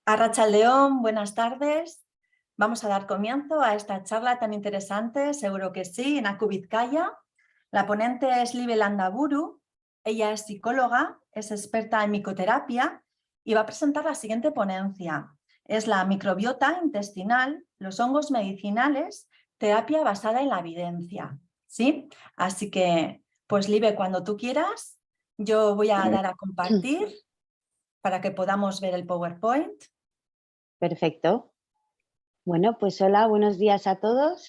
Arratsaldeón, buenas tardes. Vamos a dar comienzo a esta charla tan interesante, seguro que sí, en Akubizkaya. La ponente es Libe Landaburu. Ella es psicóloga, es experta en micoterapia y va a presentar la siguiente ponencia. Es la microbiota intestinal, los hongos medicinales, terapia basada en la evidencia. ¿Sí? Así que, pues Libe, cuando tú quieras, yo voy a dar a compartir para que podamos ver el PowerPoint. Perfecto. Bueno, pues hola, buenos días a todos.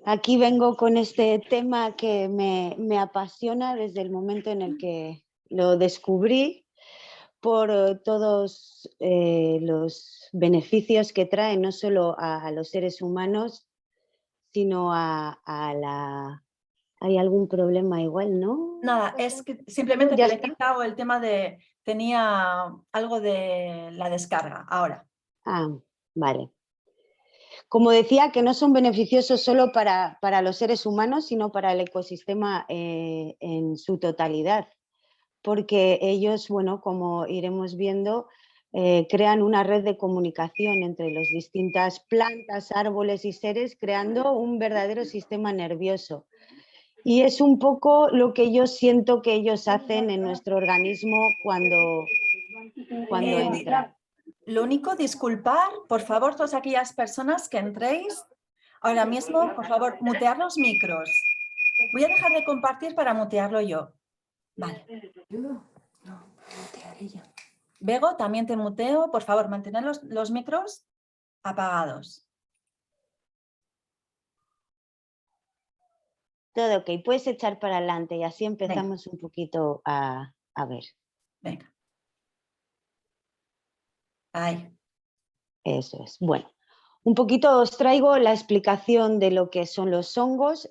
Aquí vengo con este tema que me apasiona desde el momento en el que lo descubrí por todos los beneficios que trae no solo a los seres humanos, sino a la... ¿Hay algún problema igual, no? Nada, es que simplemente Ya que le he está. quitado el tema de, tenía algo de la descarga, ahora. Ah, vale. Como decía, que no son beneficiosos solo para los seres humanos, sino para el ecosistema en su totalidad, porque ellos, bueno, como iremos viendo, crean una red de comunicación entre las distintas plantas, árboles y seres, creando un verdadero sistema nervioso. Y es un poco lo que yo siento que ellos hacen en nuestro organismo cuando entran. Lo único, disculpar, por favor, todas aquellas personas que entréis ahora mismo, por favor, mutear los micros. Voy a dejar de compartir para mutearlo yo. Vale. Bego, también te muteo. Por favor, mantener los micros apagados. Todo ok, puedes echar para adelante y así empezamos Venga. un poquito a ver. Venga. Ahí. Eso es. Bueno, un poquito os traigo la explicación de lo que son los hongos,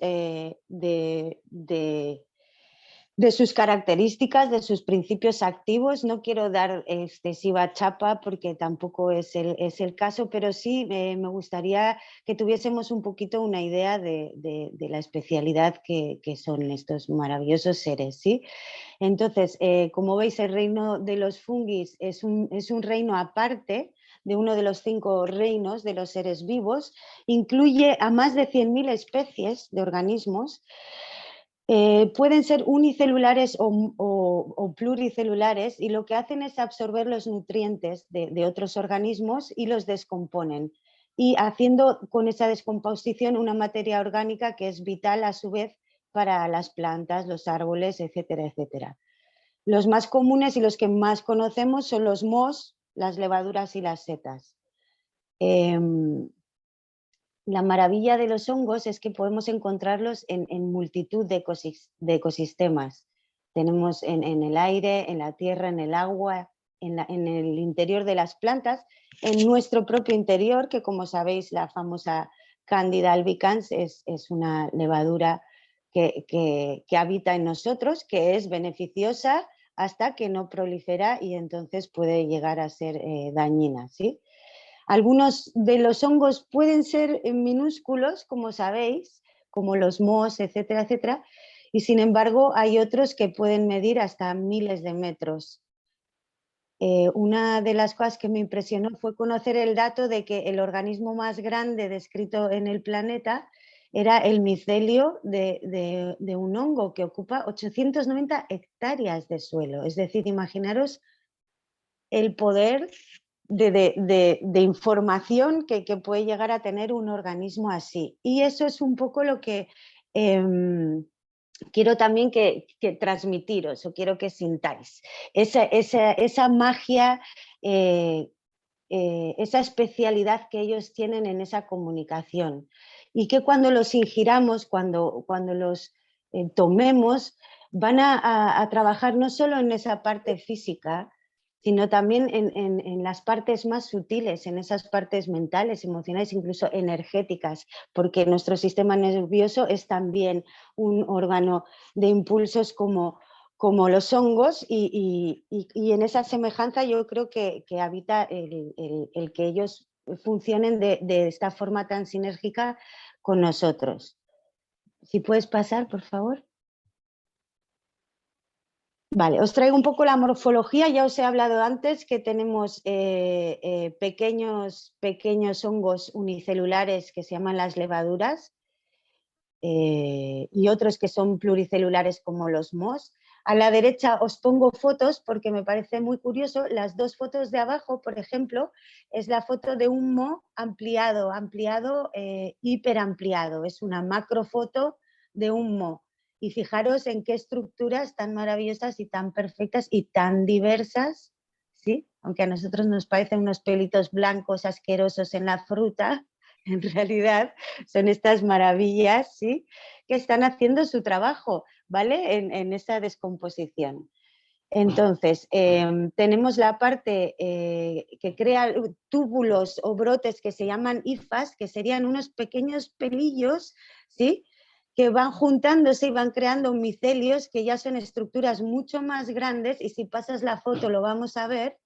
de sus características, de sus principios activos. No quiero dar excesiva chapa porque tampoco es el caso, pero sí me gustaría que tuviésemos un poquito una idea de la especialidad que son estos maravillosos seres, ¿sí? Entonces, como veis, el reino de los fungis es un reino aparte de uno de los 5 reinos de los seres vivos. Incluye a más de 100.000 especies de organismos. Pueden ser unicelulares o pluricelulares, y lo que hacen es absorber los nutrientes de otros organismos y los descomponen, y haciendo con esa descomposición una materia orgánica que es vital a su vez para las plantas, los árboles, etcétera, etcétera. Los más comunes y los que más conocemos son los mohos, las levaduras y las setas. La maravilla de los hongos es que podemos encontrarlos en multitud de ecosistemas. Tenemos en el aire, en la tierra, en el agua, en el interior de las plantas, en nuestro propio interior, que como sabéis la famosa Candida albicans es una levadura que habita en nosotros, que es beneficiosa hasta que no prolifera y entonces puede llegar a ser dañina, ¿sí? Algunos de los hongos pueden ser minúsculos, como sabéis, como los mohos, etcétera, etcétera, y sin embargo hay otros que pueden medir hasta miles de metros. Una de las cosas que me impresionó fue conocer el dato de que el organismo más grande descrito en el planeta era el micelio de un hongo que ocupa 890 hectáreas de suelo. Es decir, imaginaros el poder de información que puede llegar a tener un organismo así. Y eso es un poco lo que quiero también que transmitiros, o quiero que sintáis. Esa magia, esa especialidad que ellos tienen en esa comunicación. Y que cuando los ingiramos, cuando los tomemos, van a trabajar no solo en esa parte física, sino también en las partes más sutiles, en esas partes mentales, emocionales, incluso energéticas, porque nuestro sistema nervioso es también un órgano de impulsos como los hongos, y en esa semejanza yo creo que habita el que ellos funcionen de esta forma tan sinérgica con nosotros. Si puedes pasar, por favor. Vale, os traigo un poco la morfología. Ya os he hablado antes que tenemos pequeños hongos unicelulares que se llaman las levaduras, y otros que son pluricelulares como los mohos. A la derecha os pongo fotos porque me parece muy curioso. Las dos fotos de abajo, por ejemplo, es la foto de un moho ampliado, hiperampliado. Es una macrofoto de un moho. Y fijaros en qué estructuras tan maravillosas y tan perfectas y tan diversas, ¿sí? Aunque a nosotros nos parecen unos pelitos blancos asquerosos en la fruta, en realidad son estas maravillas, ¿sí?, que están haciendo su trabajo, ¿vale?, en esa descomposición. Entonces, tenemos la parte que crea túbulos o brotes que se llaman hifas, que serían unos pequeños pelillos, ¿sí?, que van juntándose y van creando micelios, que ya son estructuras mucho más grandes, y si pasas la foto lo vamos a ver,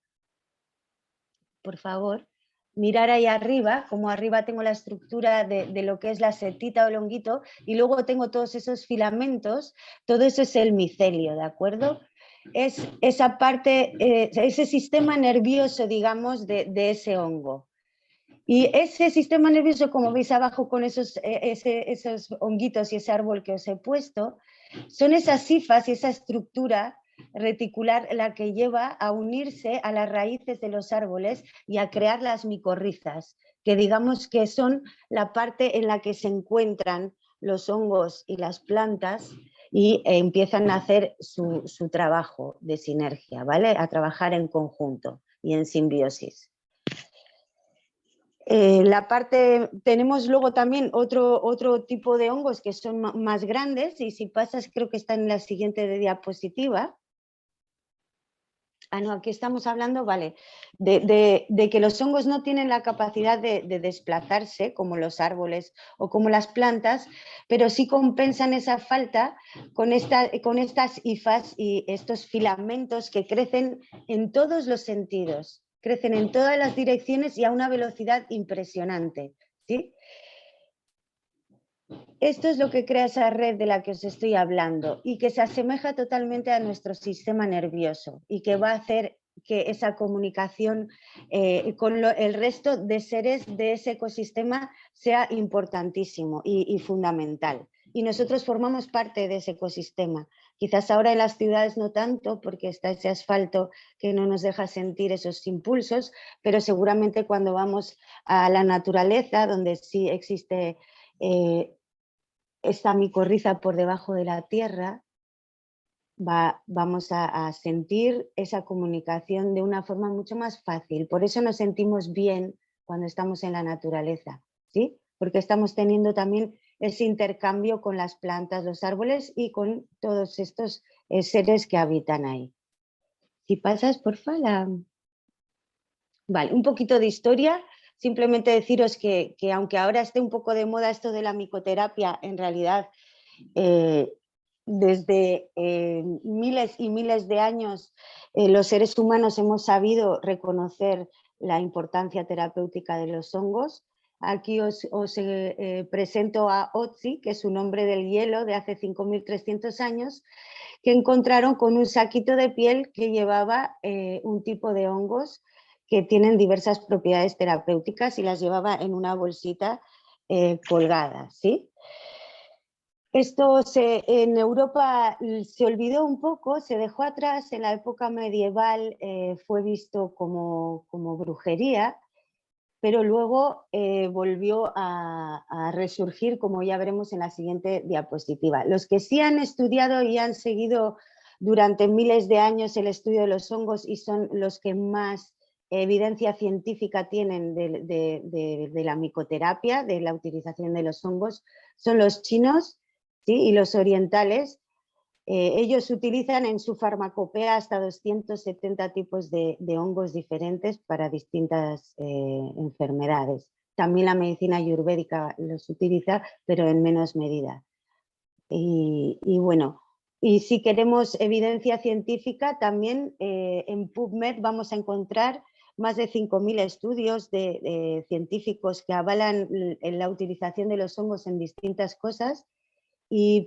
por favor. Mirar ahí arriba, como arriba tengo la estructura de lo que es la setita o el honguito, y luego tengo todos esos filamentos, todo eso es el micelio, ¿de acuerdo? Es esa parte, ese sistema nervioso, digamos, de ese hongo. Y ese sistema nervioso, como veis abajo con esos honguitos y ese árbol que os he puesto, son esas hifas y esa estructura reticular la que lleva a unirse a las raíces de los árboles y a crear las micorrizas, que digamos que son la parte en la que se encuentran los hongos y las plantas y empiezan a hacer su trabajo de sinergia, ¿vale? A trabajar en conjunto y en simbiosis. Tenemos luego también otro tipo de hongos que son más grandes, y si pasas, creo que está en la siguiente diapositiva. No, aquí estamos hablando, vale, de que los hongos no tienen la capacidad de desplazarse como los árboles o como las plantas, pero sí compensan esa falta con estas hifas y estos filamentos que crecen en todos los sentidos, crecen en todas las direcciones y a una velocidad impresionante, ¿sí? Esto es lo que crea esa red de la que os estoy hablando y que se asemeja totalmente a nuestro sistema nervioso y que va a hacer que esa comunicación con el resto de seres de ese ecosistema sea importantísimo y fundamental. Y nosotros formamos parte de ese ecosistema. Quizás ahora en las ciudades no tanto, porque está ese asfalto que no nos deja sentir esos impulsos, pero seguramente cuando vamos a la naturaleza, donde sí existe esta micorriza por debajo de la tierra, vamos a sentir esa comunicación de una forma mucho más fácil. Por eso nos sentimos bien cuando estamos en la naturaleza, ¿sí? Porque estamos teniendo también ese intercambio con las plantas, los árboles y con todos estos seres que habitan ahí. Si pasas, porfa, Vale, un poquito de historia. Simplemente deciros que aunque ahora esté un poco de moda esto de la micoterapia, en realidad desde miles y miles de años los seres humanos hemos sabido reconocer la importancia terapéutica de los hongos. Aquí os presento a Otzi, que es un hombre del hielo de hace 5.300 años, que encontraron con un saquito de piel que llevaba un tipo de hongos que tienen diversas propiedades terapéuticas, y las llevaba en una bolsita colgada, ¿sí? Esto en Europa se olvidó un poco, se dejó atrás. En la época medieval fue visto como brujería, pero luego volvió a resurgir, como ya veremos en la siguiente diapositiva. Los que sí han estudiado y han seguido durante miles de años el estudio de los hongos y son los que más evidencia científica tienen de la micoterapia, de la utilización de los hongos, son los chinos, ¿sí?, y los orientales. Ellos utilizan en su farmacopea hasta 270 tipos de hongos diferentes para distintas enfermedades. También la medicina ayurvédica los utiliza, pero en menos medida. Y bueno, y si queremos evidencia científica, también en PubMed vamos a encontrar más de 5.000 estudios de científicos que avalan la utilización de los hongos en distintas cosas,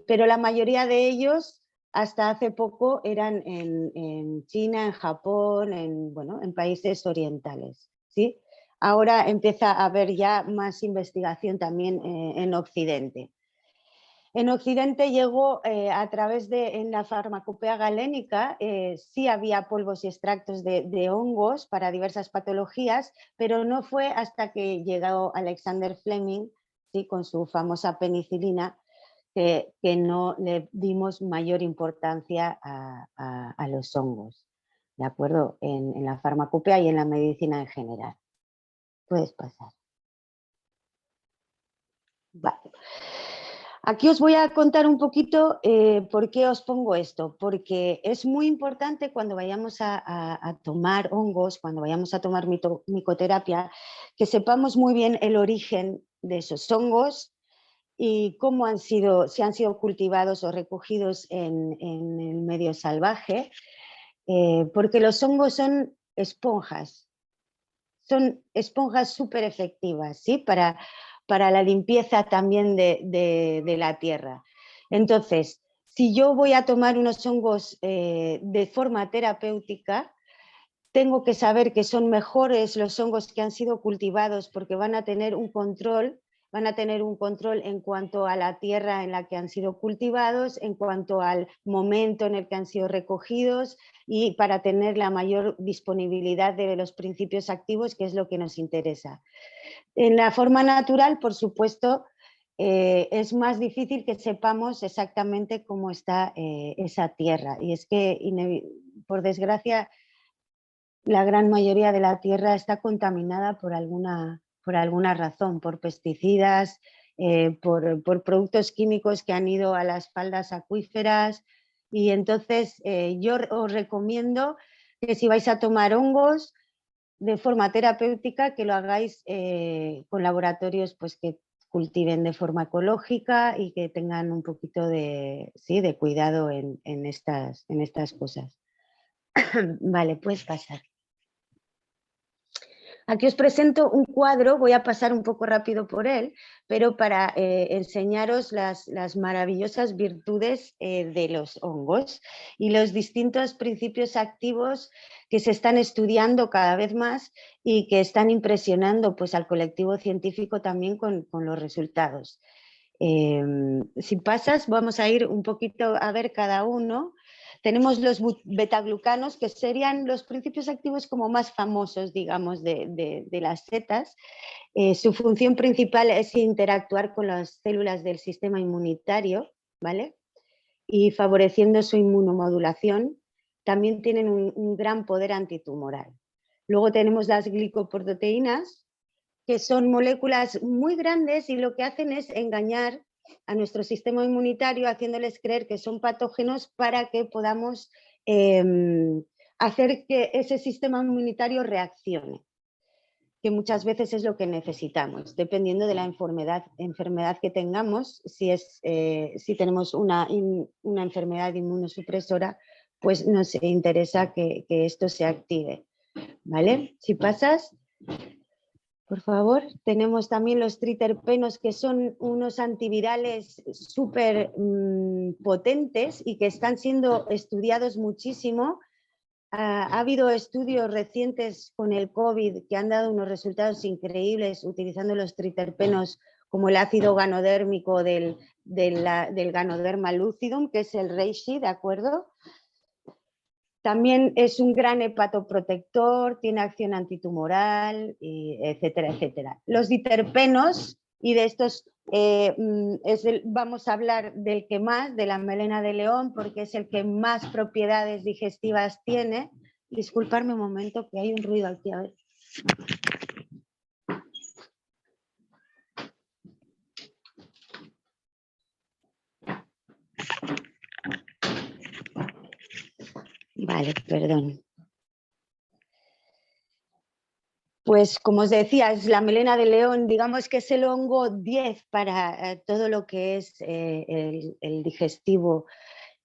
pero la mayoría de ellos hasta hace poco eran en China, en Japón, en países orientales, ¿sí? Ahora empieza a haber ya más investigación también en Occidente. En Occidente llegó a través en la farmacopea galénica, sí había polvos y extractos de hongos para diversas patologías, pero no fue hasta que llegó Alexander Fleming, ¿sí? Con su famosa penicilina, que no le dimos mayor importancia a los hongos, ¿de acuerdo? En la farmacopea y en la medicina en general. Puedes pasar. Vale. Aquí os voy a contar un poquito por qué os pongo esto, porque es muy importante cuando vayamos a tomar hongos, cuando vayamos a tomar micoterapia, que sepamos muy bien el origen de esos hongos y cómo si han sido cultivados o recogidos en el medio salvaje, porque los hongos son esponjas súper efectivas, ¿sí? Para la limpieza también de la tierra. Entonces, si yo voy a tomar unos hongos de forma terapéutica, tengo que saber que son mejores los hongos que han sido cultivados porque van a tener un control en cuanto a la tierra en la que han sido cultivados, en cuanto al momento en el que han sido recogidos y para tener la mayor disponibilidad de los principios activos, que es lo que nos interesa. En la forma natural, por supuesto, es más difícil que sepamos exactamente cómo está esa tierra. Y es que, por desgracia, la gran mayoría de la tierra está contaminada por alguna razón, por pesticidas, por productos químicos que han ido a las faldas acuíferas. Y entonces yo os recomiendo que si vais a tomar hongos de forma terapéutica, que lo hagáis con laboratorios pues, que cultiven de forma ecológica y que tengan un poquito de cuidado en estas cosas. Vale, puedes pasar. Aquí os presento un cuadro, voy a pasar un poco rápido por él, pero para enseñaros las maravillosas virtudes de los hongos y los distintos principios activos que se están estudiando cada vez más y que están impresionando pues, al colectivo científico también con los resultados. Si pasas, vamos a ir un poquito a ver cada uno. Tenemos los betaglucanos, que serían los principios activos como más famosos, digamos, de las setas. Su función principal es interactuar con las células del sistema inmunitario, ¿vale? Y favoreciendo su inmunomodulación. También tienen un gran poder antitumoral. Luego tenemos las glicoproteínas, que son moléculas muy grandes y lo que hacen es engañar a nuestro sistema inmunitario haciéndoles creer que son patógenos para que podamos hacer que ese sistema inmunitario reaccione, que muchas veces es lo que necesitamos, dependiendo de la enfermedad que tengamos. Si tenemos una enfermedad inmunosupresora, pues nos interesa que esto se active, ¿vale? Si pasas... Por favor, tenemos también los triterpenos, que son unos antivirales súper potentes y que están siendo estudiados muchísimo. Ha habido estudios recientes con el COVID que han dado unos resultados increíbles utilizando los triterpenos como el ácido ganodérmico del Ganoderma lucidum, que es el reishi, ¿de acuerdo? También es un gran hepatoprotector, tiene acción antitumoral, etcétera, etcétera. Los diterpenos, y de estos vamos a hablar del que más, de la melena de león, porque es el que más propiedades digestivas tiene. Disculparme un momento, que hay un ruido aquí, a ver. Vale, perdón. Pues como os decía, es la melena de león, digamos que es el hongo 10 para todo lo que es el digestivo,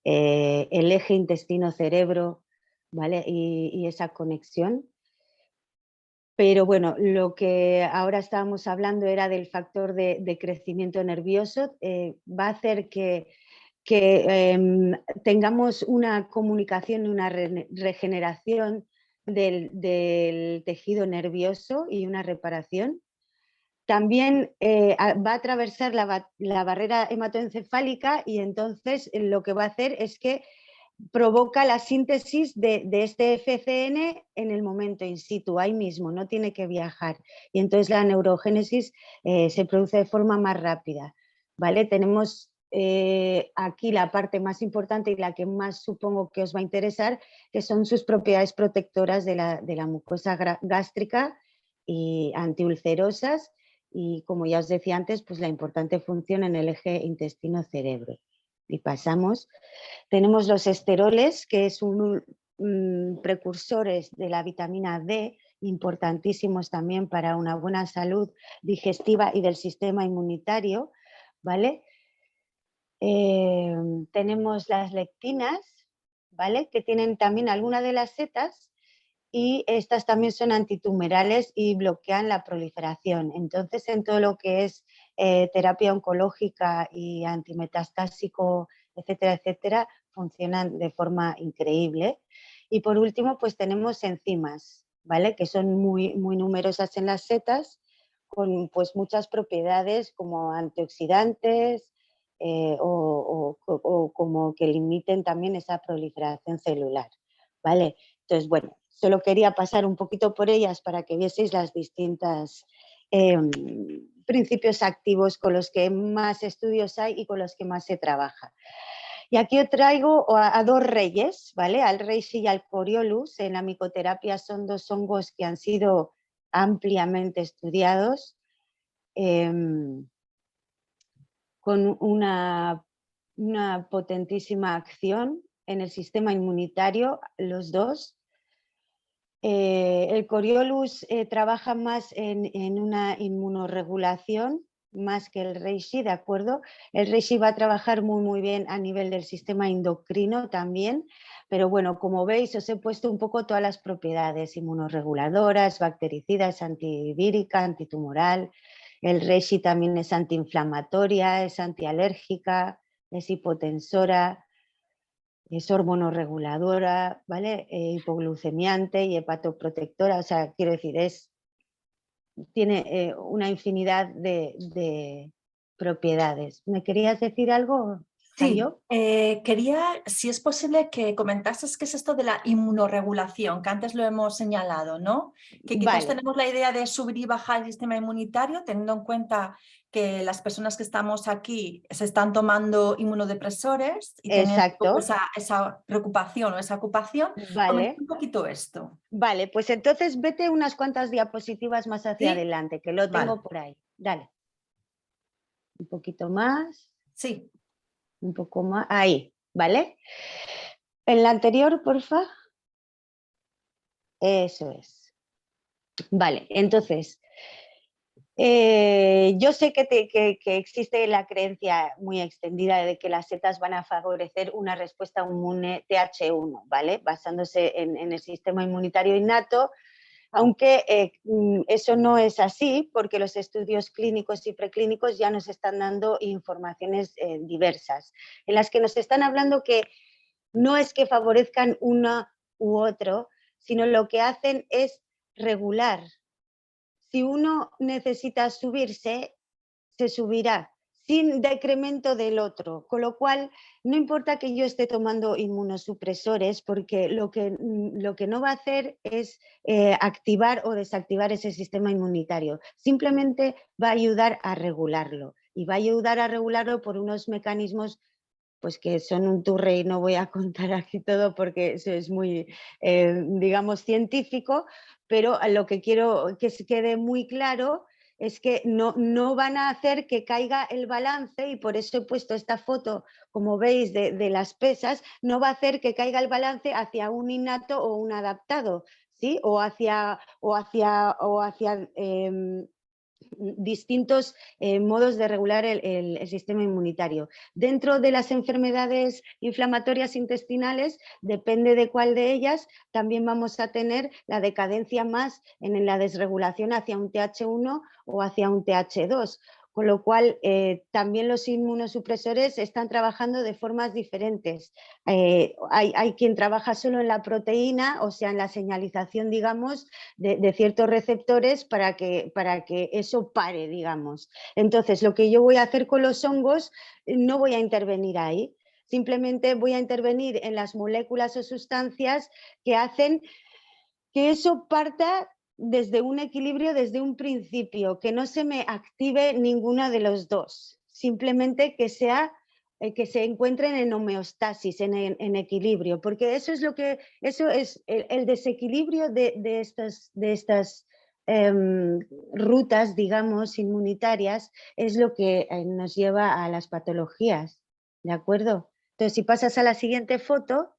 el eje intestino-cerebro, ¿vale? Y esa conexión. Pero bueno, lo que ahora estábamos hablando era del factor de crecimiento nervioso. Va a hacer que tengamos una comunicación y una regeneración del tejido nervioso y una reparación. También va a atravesar la barrera hematoencefálica y entonces lo que va a hacer es que provoca la síntesis de este FCN en el momento in situ, ahí mismo, no tiene que viajar. Y entonces la neurogénesis se produce de forma más rápida, ¿vale? Tenemos aquí la parte más importante y la que más supongo que os va a interesar, que son sus propiedades protectoras de la mucosa gástrica y antiulcerosas y, como ya os decía antes, pues la importante función en el eje intestino-cerebro. Y pasamos. Tenemos los esteroles, que es precursores de la vitamina D, importantísimos también para una buena salud digestiva y del sistema inmunitario, ¿vale? Tenemos las lectinas, ¿vale? Que tienen también algunas de las setas y estas también son antitumerales y bloquean la proliferación. Entonces, en todo lo que es terapia oncológica y antimetastásico, etcétera, etcétera, funcionan de forma increíble. Y por último, pues tenemos enzimas, ¿vale? Que son muy, muy numerosas en las setas, con pues muchas propiedades como antioxidantes o como que limiten también esa proliferación celular, ¿vale? Entonces, bueno, solo quería pasar un poquito por ellas para que vieseis las distintas principios activos con los que más estudios hay y con los que más se trabaja. Y aquí os traigo a dos reyes, ¿vale? Al reishi y al coriolus. En la micoterapia son dos hongos que han sido ampliamente estudiados con una potentísima acción en el sistema inmunitario, los dos. El coriolus trabaja más en una inmunorregulación más que el reishi, ¿de acuerdo? El reishi va a trabajar muy, muy bien a nivel del sistema endocrino también, pero bueno, como veis os he puesto un poco todas las propiedades inmunorreguladoras, bactericidas, antivírica, antitumoral. El reishi también es antiinflamatoria, es antialérgica, es hipotensora, es hormonorreguladora, ¿vale? Hipoglucemiante y hepatoprotectora, o sea, quiero decir, tiene una infinidad de propiedades. ¿Me querías decir algo, Sí, Jayo? quería, si es posible, que comentases qué es esto de la inmunorregulación, que antes lo hemos señalado, ¿no? Que quizás Vale, tenemos la idea de subir y bajar el sistema inmunitario, teniendo en cuenta que las personas que estamos aquí se están tomando inmunodepresores y teniendo un poco exacto, esa preocupación o esa ocupación. Comenta vale. un poquito esto. Vale, pues entonces vete unas cuantas diapositivas más hacia ¿Sí? adelante, que lo Vale. tengo por ahí. Dale, un poquito más, Sí. un poco más, ahí, ¿vale? En la anterior, porfa. Eso es. Vale, entonces, yo sé que existe la creencia muy extendida de que las setas van a favorecer una respuesta inmune TH1, ¿vale? Basándose en el sistema inmunitario innato, aunque eso no es así porque los estudios clínicos y preclínicos ya nos están dando informaciones diversas, en las que nos están hablando que no es que favorezcan uno u otro, sino lo que hacen es regular. Si uno necesita subirse, se subirá sin decremento del otro, con lo cual no importa que yo esté tomando inmunosupresores porque lo que no va a hacer es activar o desactivar ese sistema inmunitario, simplemente va a ayudar a regularlo y va a ayudar a regularlo por unos mecanismos pues que son un turre y no voy a contar aquí todo porque eso es muy, digamos, científico, pero lo que quiero que se quede muy claro es que no van a hacer que caiga el balance y por eso he puesto esta foto, como veis, de las pesas, no va a hacer que caiga el balance hacia un innato o un adaptado, ¿sí? O hacia distintos modos de regular el sistema inmunitario. Dentro de las enfermedades inflamatorias intestinales, depende de cuál de ellas, también vamos a tener la decadencia más en la desregulación hacia un TH1 o hacia un TH2. con lo cual también los inmunosupresores están trabajando de formas diferentes. Hay quien trabaja solo en la proteína, o sea, en la señalización, digamos, de ciertos receptores para que eso pare, digamos. Entonces, lo que yo voy a hacer con los hongos, no voy a intervenir ahí, simplemente voy a intervenir en las moléculas o sustancias que hacen que eso parta desde un equilibrio, desde un principio, que no se me active ninguno de los dos, simplemente que se encuentren en homeostasis, en equilibrio, porque eso es el desequilibrio de estas rutas, digamos, inmunitarias, es lo que nos lleva a las patologías, ¿de acuerdo? Entonces, si pasas a la siguiente foto.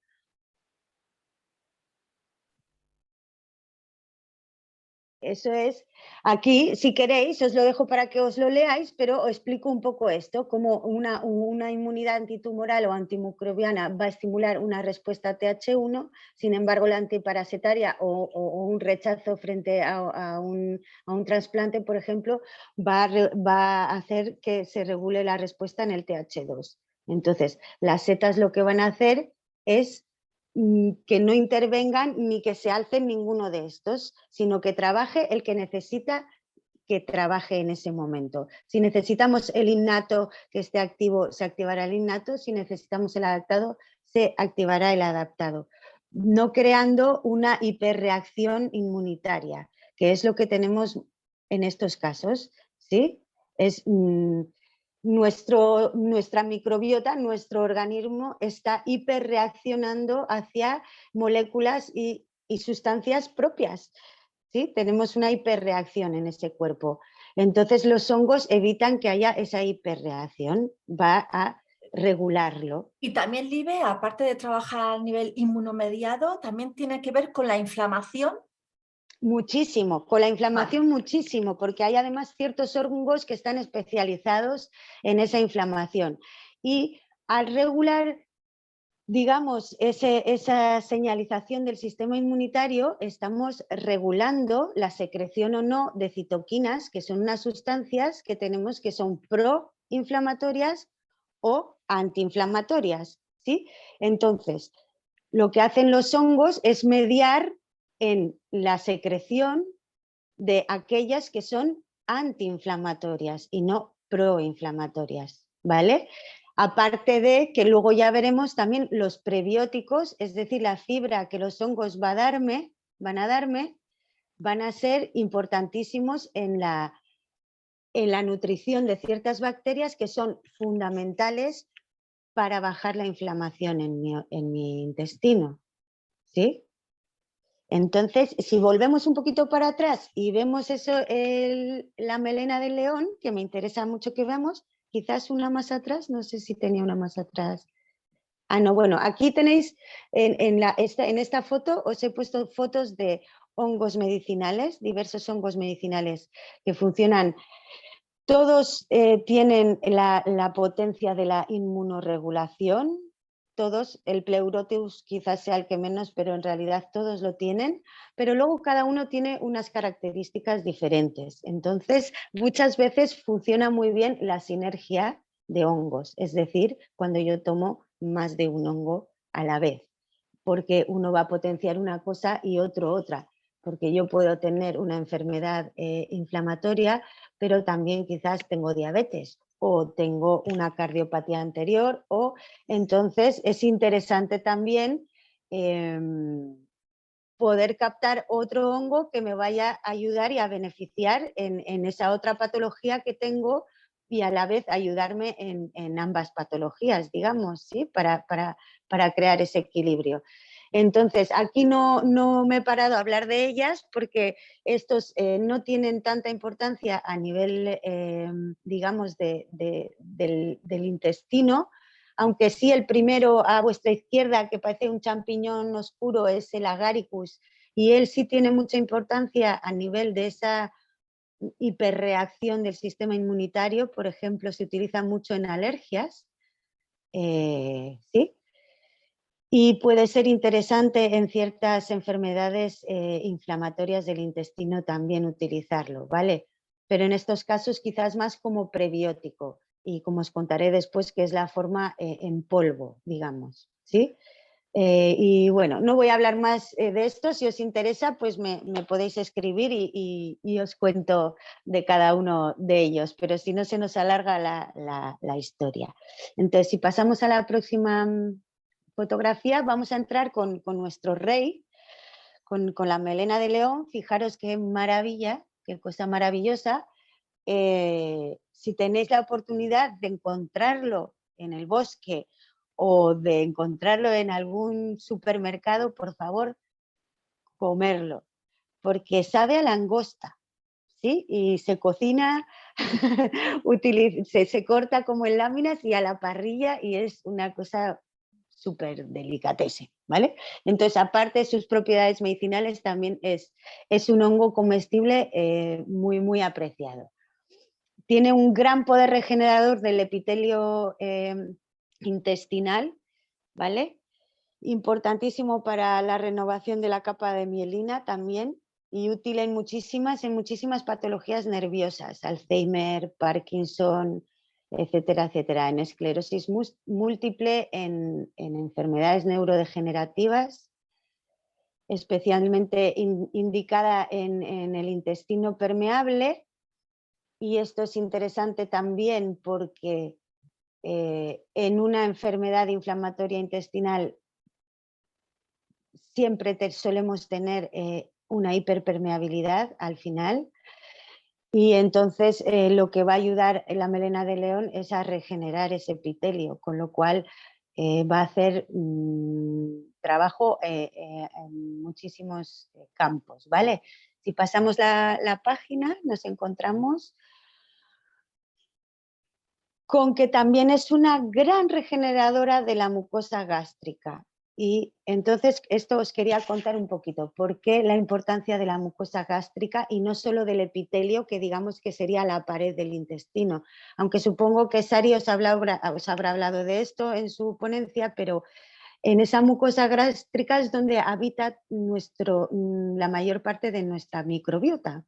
Eso es, aquí, si queréis, os lo dejo para que os lo leáis, pero os explico un poco esto, cómo una inmunidad antitumoral o antimicrobiana va a estimular una respuesta TH1, sin embargo la antiparasitaria o un rechazo frente a un trasplante, por ejemplo, va a hacer que se regule la respuesta en el TH2. Entonces, las setas lo que van a hacer es que no intervengan ni que se alcen ninguno de estos, sino que trabaje el que necesita que trabaje en ese momento. Si necesitamos el innato que esté activo, se activará el innato. Si necesitamos el adaptado, se activará el adaptado. No creando una hiperreacción inmunitaria, que es lo que tenemos en estos casos, ¿sí? Es nuestra microbiota, nuestro organismo está hiperreaccionando hacia moléculas y sustancias propias. ¿Sí? Tenemos una hiperreacción en ese cuerpo. Entonces los hongos evitan que haya esa hiperreacción, va a regularlo. Y también, Libe, aparte de trabajar a nivel inmunomediado, también tiene que ver con la inflamación. Muchísimo, con la inflamación muchísimo, porque hay además ciertos hongos que están especializados en esa inflamación. Y al regular, digamos, esa señalización del sistema inmunitario, estamos regulando la secreción o no de citoquinas, que son unas sustancias que tenemos que son proinflamatorias o antiinflamatorias, ¿sí? Entonces, lo que hacen los hongos es mediar en la secreción de aquellas que son antiinflamatorias y no proinflamatorias, ¿vale? Aparte de que luego ya veremos también los prebióticos, es decir, la fibra que los hongos van a darme, van a ser importantísimos en la nutrición de ciertas bacterias que son fundamentales para bajar la inflamación en mi intestino, ¿sí? Entonces, si volvemos un poquito para atrás y vemos eso, la melena del león, que me interesa mucho que veamos, quizás una más atrás, no sé si tenía una más atrás. Ah, no, bueno, aquí tenéis, en esta foto os he puesto fotos de hongos medicinales, diversos hongos medicinales que funcionan. Todos tienen la potencia de la inmunorregulación, todos, el Pleuroteus quizás sea el que menos, pero en realidad todos lo tienen, pero luego cada uno tiene unas características diferentes. Entonces, muchas veces funciona muy bien la sinergia de hongos, es decir, cuando yo tomo más de un hongo a la vez, porque uno va a potenciar una cosa y otro otra, porque yo puedo tener una enfermedad inflamatoria, pero también quizás tengo diabetes o tengo una cardiopatía anterior, o entonces es interesante también poder captar otro hongo que me vaya a ayudar y a beneficiar en esa otra patología que tengo y a la vez ayudarme en ambas patologías, digamos, ¿sí? Para crear ese equilibrio. Entonces, aquí no me he parado a hablar de ellas porque estos no tienen tanta importancia a nivel, digamos, del intestino, aunque sí el primero a vuestra izquierda, que parece un champiñón oscuro, es el agaricus, y él sí tiene mucha importancia a nivel de esa hiperreacción del sistema inmunitario. Por ejemplo, se utiliza mucho en alergias, ¿sí? Y puede ser interesante en ciertas enfermedades inflamatorias del intestino también utilizarlo, ¿vale? pero en estos casos quizás más como prebiótico, y como os contaré después que es la forma en polvo, digamos, ¿sí? Y bueno, no voy a hablar más de esto. Si os interesa, pues me podéis escribir y os cuento de cada uno de ellos, pero si no se nos alarga la historia. Entonces, si pasamos a la próxima fotografía, vamos a entrar con nuestro rey, con la melena de león. Fijaros qué maravilla, qué cosa maravillosa. Si tenéis la oportunidad de encontrarlo en el bosque o de encontrarlo en algún supermercado, por favor, comerlo, porque sabe a langosta, ¿sí? Y se cocina, se corta como en láminas y a la parrilla, y es una cosa súper delicatessen, ¿vale? Entonces, aparte de sus propiedades medicinales, también es un hongo comestible muy, muy apreciado. Tiene un gran poder regenerador del epitelio intestinal, ¿vale? Importantísimo para la renovación de la capa de mielina también, y útil en muchísimas patologías nerviosas, Alzheimer, Parkinson, etcétera, etcétera, en esclerosis múltiple, en enfermedades neurodegenerativas, especialmente indicada en el intestino permeable. Y esto es interesante también porque en una enfermedad inflamatoria intestinal siempre solemos tener una hiperpermeabilidad al final, y entonces lo que va a ayudar la melena de león es a regenerar ese epitelio, con lo cual va a hacer trabajo en muchísimos campos, ¿vale? Si pasamos la página, nos encontramos con que también es una gran regeneradora de la mucosa gástrica. Y entonces esto os quería contar un poquito, por qué la importancia de la mucosa gástrica y no solo del epitelio, que digamos que sería la pared del intestino. Aunque supongo que Sari os habrá hablado de esto en su ponencia, pero en esa mucosa gástrica es donde habita la mayor parte de nuestra microbiota,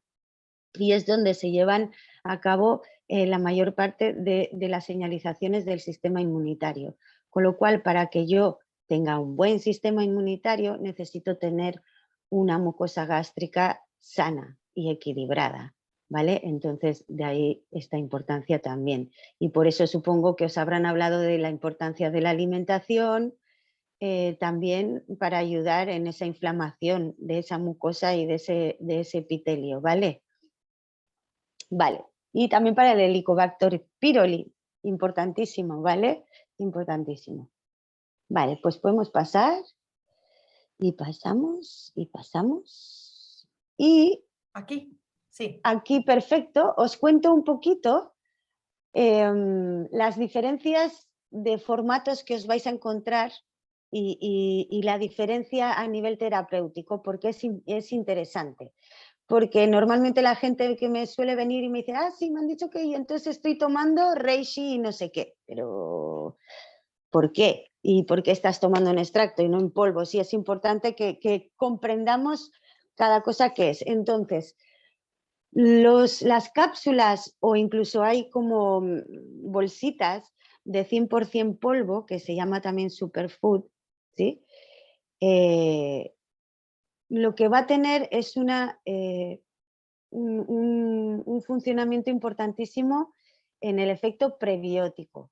y es donde se llevan a cabo la mayor parte de las señalizaciones del sistema inmunitario. Con lo cual, para que yo tenga un buen sistema inmunitario, necesito tener una mucosa gástrica sana y equilibrada, ¿vale? Entonces, de ahí esta importancia también. Y por eso supongo que os habrán hablado de la importancia de la alimentación, también para ayudar en esa inflamación de esa mucosa y de ese epitelio, ¿vale? Vale, y también para el Helicobacter pylori, importantísimo, ¿vale? Importantísimo. Vale, pues podemos pasar y pasamos y pasamos. Y Aquí, sí. aquí, perfecto, os cuento un poquito las diferencias de formatos que os vais a encontrar y la diferencia a nivel terapéutico, porque es interesante. Porque normalmente la gente que me suele venir y me dice, sí, me han dicho que y entonces estoy tomando reishi y no sé qué, pero ¿por qué? ¿Y por qué estás tomando en extracto y no en polvo? Sí, es importante que comprendamos cada cosa que es. Entonces, las cápsulas, o incluso hay como bolsitas de 100% polvo, que se llama también superfood, ¿sí? Lo que va a tener es un funcionamiento importantísimo en el efecto prebiótico.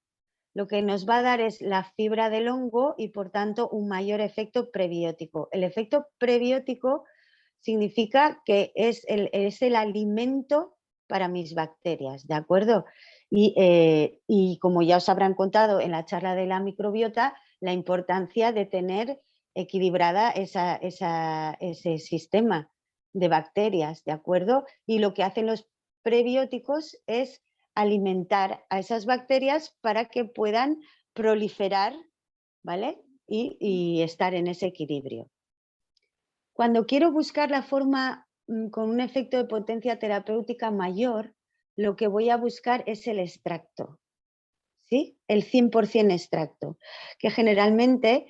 Lo que nos va a dar es la fibra del hongo y, por tanto, un mayor efecto prebiótico. El efecto prebiótico significa que es el alimento para mis bacterias, ¿de acuerdo? Y como ya os habrán contado en la charla de la microbiota, la importancia de tener equilibrada ese sistema de bacterias, ¿de acuerdo? Y lo que hacen los prebióticos es alimentar a esas bacterias para que puedan proliferar, ¿vale? Y estar en ese equilibrio. Cuando quiero buscar la forma con un efecto de potencia terapéutica mayor, lo que voy a buscar es el extracto, ¿sí? El 100% extracto, que generalmente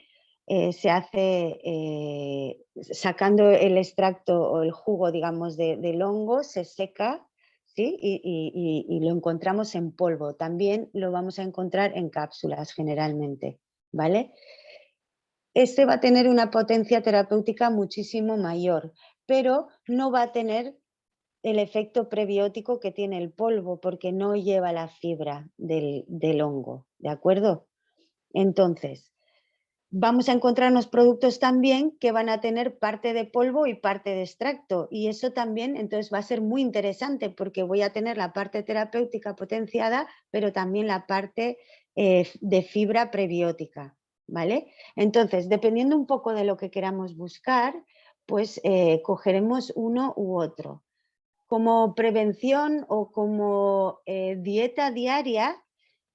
se hace sacando el extracto o el jugo, digamos, del hongo, se seca, ¿sí? Y lo encontramos en polvo. También lo vamos a encontrar en cápsulas generalmente, ¿vale? Este va a tener una potencia terapéutica muchísimo mayor, pero no va a tener el efecto prebiótico que tiene el polvo porque no lleva la fibra del hongo, ¿de acuerdo? Entonces, vamos a encontrarnos productos también que van a tener parte de polvo y parte de extracto, y eso también entonces va a ser muy interesante porque voy a tener la parte terapéutica potenciada, pero también la parte de fibra prebiótica, ¿vale? Entonces, dependiendo un poco de lo que queramos buscar, pues cogeremos uno u otro. Como prevención o como dieta diaria,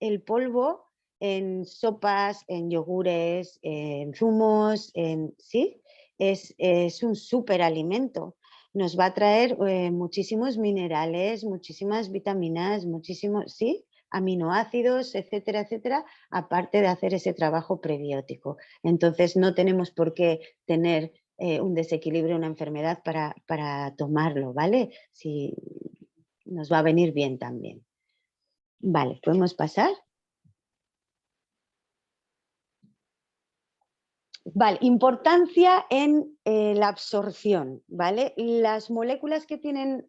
el polvo en sopas, en yogures, en zumos, ¿sí? Es un superalimento. Nos va a traer muchísimos minerales, muchísimas vitaminas, muchísimos, ¿sí? Aminoácidos, etcétera, etcétera, aparte de hacer ese trabajo prebiótico. Entonces no tenemos por qué tener un desequilibrio, una enfermedad para tomarlo, ¿vale? Si nos va a venir bien también. Vale, ¿podemos pasar? Vale, importancia en la absorción, ¿vale? Las moléculas que tienen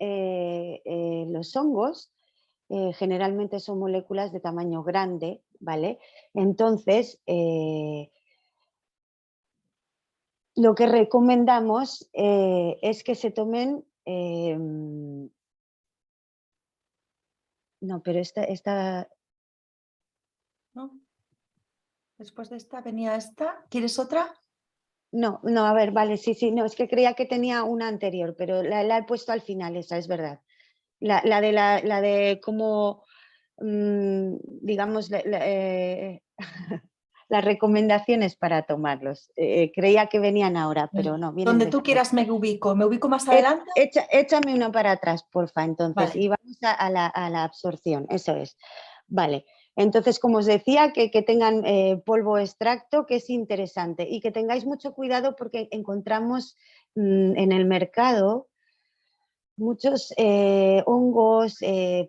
los hongos generalmente son moléculas de tamaño grande, ¿vale? Entonces, lo que recomendamos es que se tomen... no, pero esta... ¿No? Después de esta venía esta. ¿Quieres otra? No, no, a ver, vale, sí, no, es que creía que tenía una anterior, pero la he puesto al final, esa es verdad. La de cómo, digamos, las recomendaciones para tomarlos. Creía que venían ahora, pero no, vienen Donde tú después. quieras me ubico. ¿Me ubico más adelante? Échame una para atrás, porfa, entonces, Vale. y vamos a la absorción, eso es. Vale, entonces, como os decía, que tengan polvo extracto, que es interesante, y que tengáis mucho cuidado porque encontramos en el mercado muchos hongos,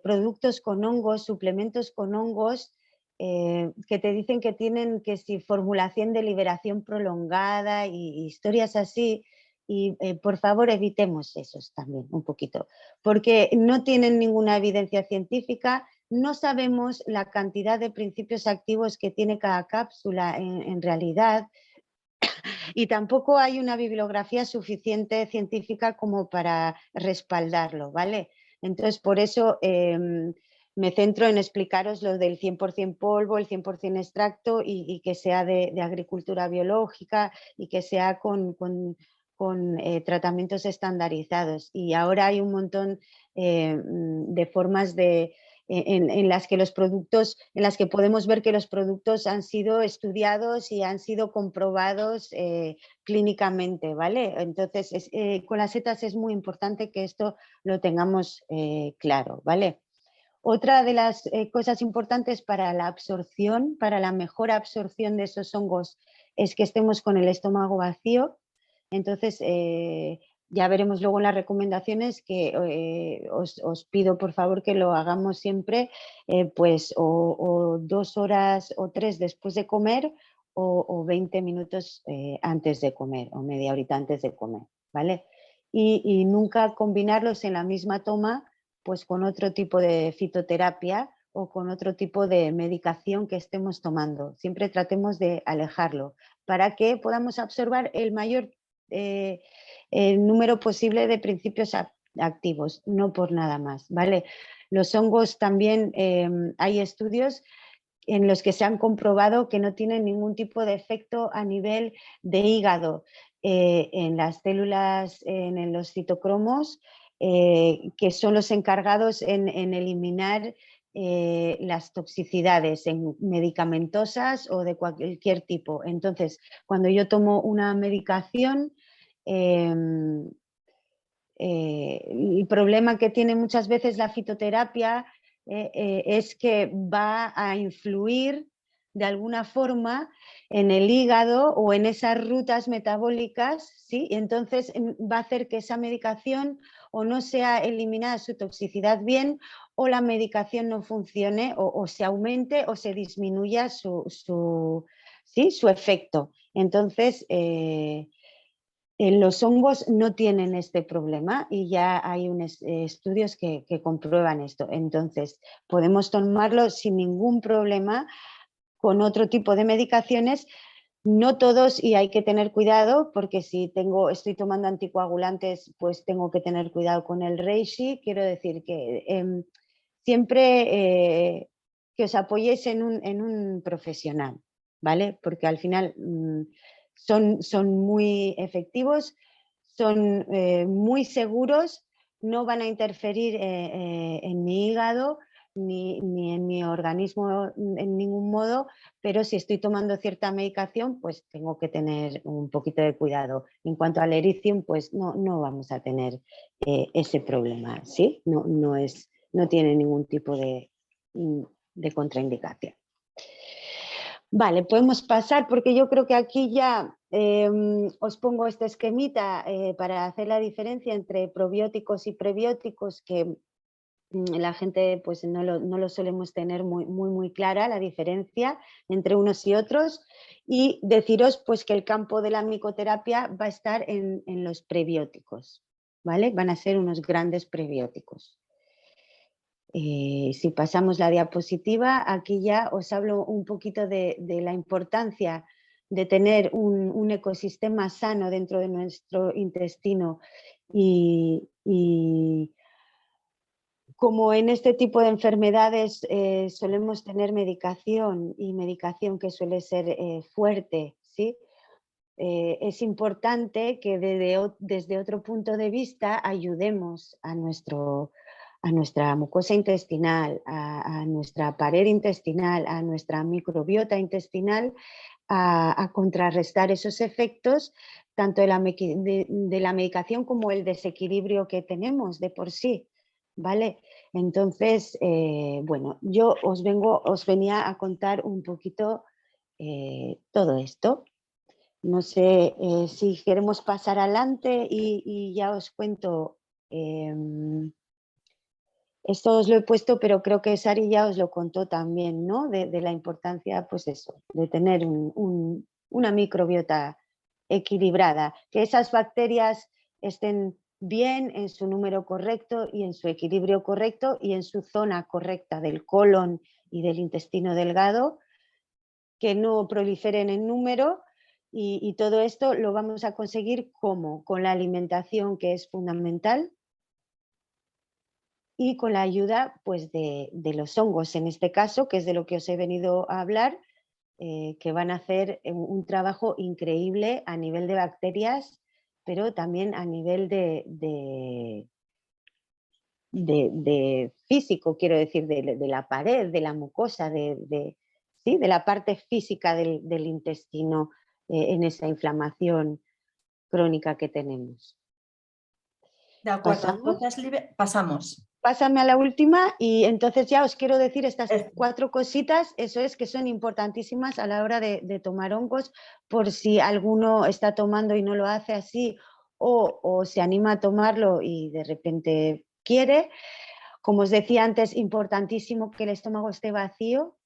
productos con hongos, suplementos con hongos, que te dicen que tienen que si formulación de liberación prolongada y historias así. Y por favor evitemos esos también un poquito, porque no tienen ninguna evidencia científica, no sabemos la cantidad de principios activos que tiene cada cápsula en realidad, y tampoco hay una bibliografía suficiente científica como para respaldarlo, ¿vale? Entonces, por eso me centro en explicaros lo del 100% polvo, el 100% extracto y que sea de agricultura biológica y que sea con tratamientos estandarizados. Y ahora hay un montón de formas en las que los productos, en las que podemos ver que los productos han sido estudiados y han sido comprobados clínicamente, ¿vale? Entonces, con las setas es muy importante que esto lo tengamos claro, ¿vale? Otra de las cosas importantes para la absorción, para la mejor absorción de esos hongos, es que estemos con el estómago vacío. Entonces, ya veremos luego en las recomendaciones que os pido por favor que lo hagamos siempre, pues o 2 horas o 3 después de comer o 20 minutos antes de comer o media horita antes de comer, ¿vale? Y nunca combinarlos en la misma toma pues con otro tipo de fitoterapia o con otro tipo de medicación que estemos tomando. Siempre tratemos de alejarlo para que podamos absorber el mayor número posible de principios activos, no por nada más, ¿vale? Los hongos también, hay estudios en los que se han comprobado que no tienen ningún tipo de efecto a nivel de hígado en las células, en los citocromos, que son los encargados en eliminar las toxicidades medicamentosas o de cualquier tipo. Entonces, cuando yo tomo una medicación, el problema que tiene muchas veces la fitoterapia es que va a influir de alguna forma en el hígado o en esas rutas metabólicas, ¿sí? Y entonces va a hacer que esa medicación o no sea eliminada su toxicidad bien, o la medicación no funcione, o se aumente o se disminuya su efecto. Entonces, los hongos no tienen este problema y ya hay estudios que comprueban esto. Entonces, podemos tomarlo sin ningún problema con otro tipo de medicaciones. No todos, y hay que tener cuidado, porque si estoy tomando anticoagulantes, pues tengo que tener cuidado con el reishi. Quiero decir que siempre que os apoyéis en un profesional, ¿vale? Porque al final son muy efectivos, son muy seguros, no van a interferir en mi hígado ni en mi organismo en ningún modo, pero si estoy tomando cierta medicación, pues tengo que tener un poquito de cuidado. En cuanto al Erythricum, pues no vamos a tener ese problema, ¿sí? No tiene ningún tipo de contraindicación. Vale, podemos pasar, porque yo creo que aquí ya os pongo este esquemita para hacer la diferencia entre probióticos y prebióticos, que la gente pues no lo solemos tener muy clara la diferencia entre unos y otros, y deciros pues que el campo de la micoterapia va a estar en los prebióticos, ¿vale? Van a ser unos grandes prebióticos. Si pasamos la diapositiva, aquí ya os hablo un poquito de la importancia de tener un ecosistema sano dentro de nuestro intestino, y como en este tipo de enfermedades solemos tener medicación, y medicación que suele ser fuerte, ¿sí? Es importante que desde otro punto de vista ayudemos a nuestra mucosa intestinal, a nuestra pared intestinal, a nuestra microbiota intestinal, a contrarrestar esos efectos tanto de la medicación como el desequilibrio que tenemos de por sí, ¿vale? Entonces, bueno, yo os venía a contar un poquito todo esto. No sé si queremos pasar adelante y ya os cuento. Esto os lo he puesto, pero creo que Sari ya os lo contó también, ¿no? De la importancia, pues eso, de tener una microbiota equilibrada, que esas bacterias estén bien en su número correcto y en su equilibrio correcto y en su zona correcta del colon y del intestino delgado, que no proliferen en número, y todo esto lo vamos a conseguir ¿cómo? Con la alimentación, que es fundamental, y con la ayuda pues de los hongos, en este caso, que es de lo que os he venido a hablar, que van a hacer un trabajo increíble a nivel de bacterias, pero también a nivel de físico, quiero decir, de la pared, de la mucosa, ¿sí? De la parte física del intestino, en esa inflamación crónica que tenemos. De acuerdo, ¿Pasamos? entonces pasamos. Pásame a la última, y entonces ya os quiero decir estas Es- 4 cositas, eso es, que son importantísimas a la hora de tomar hongos, por si alguno está tomando y no lo hace así, o se anima a tomarlo y de repente quiere. Como os decía antes, importantísimo que el estómago esté vacío,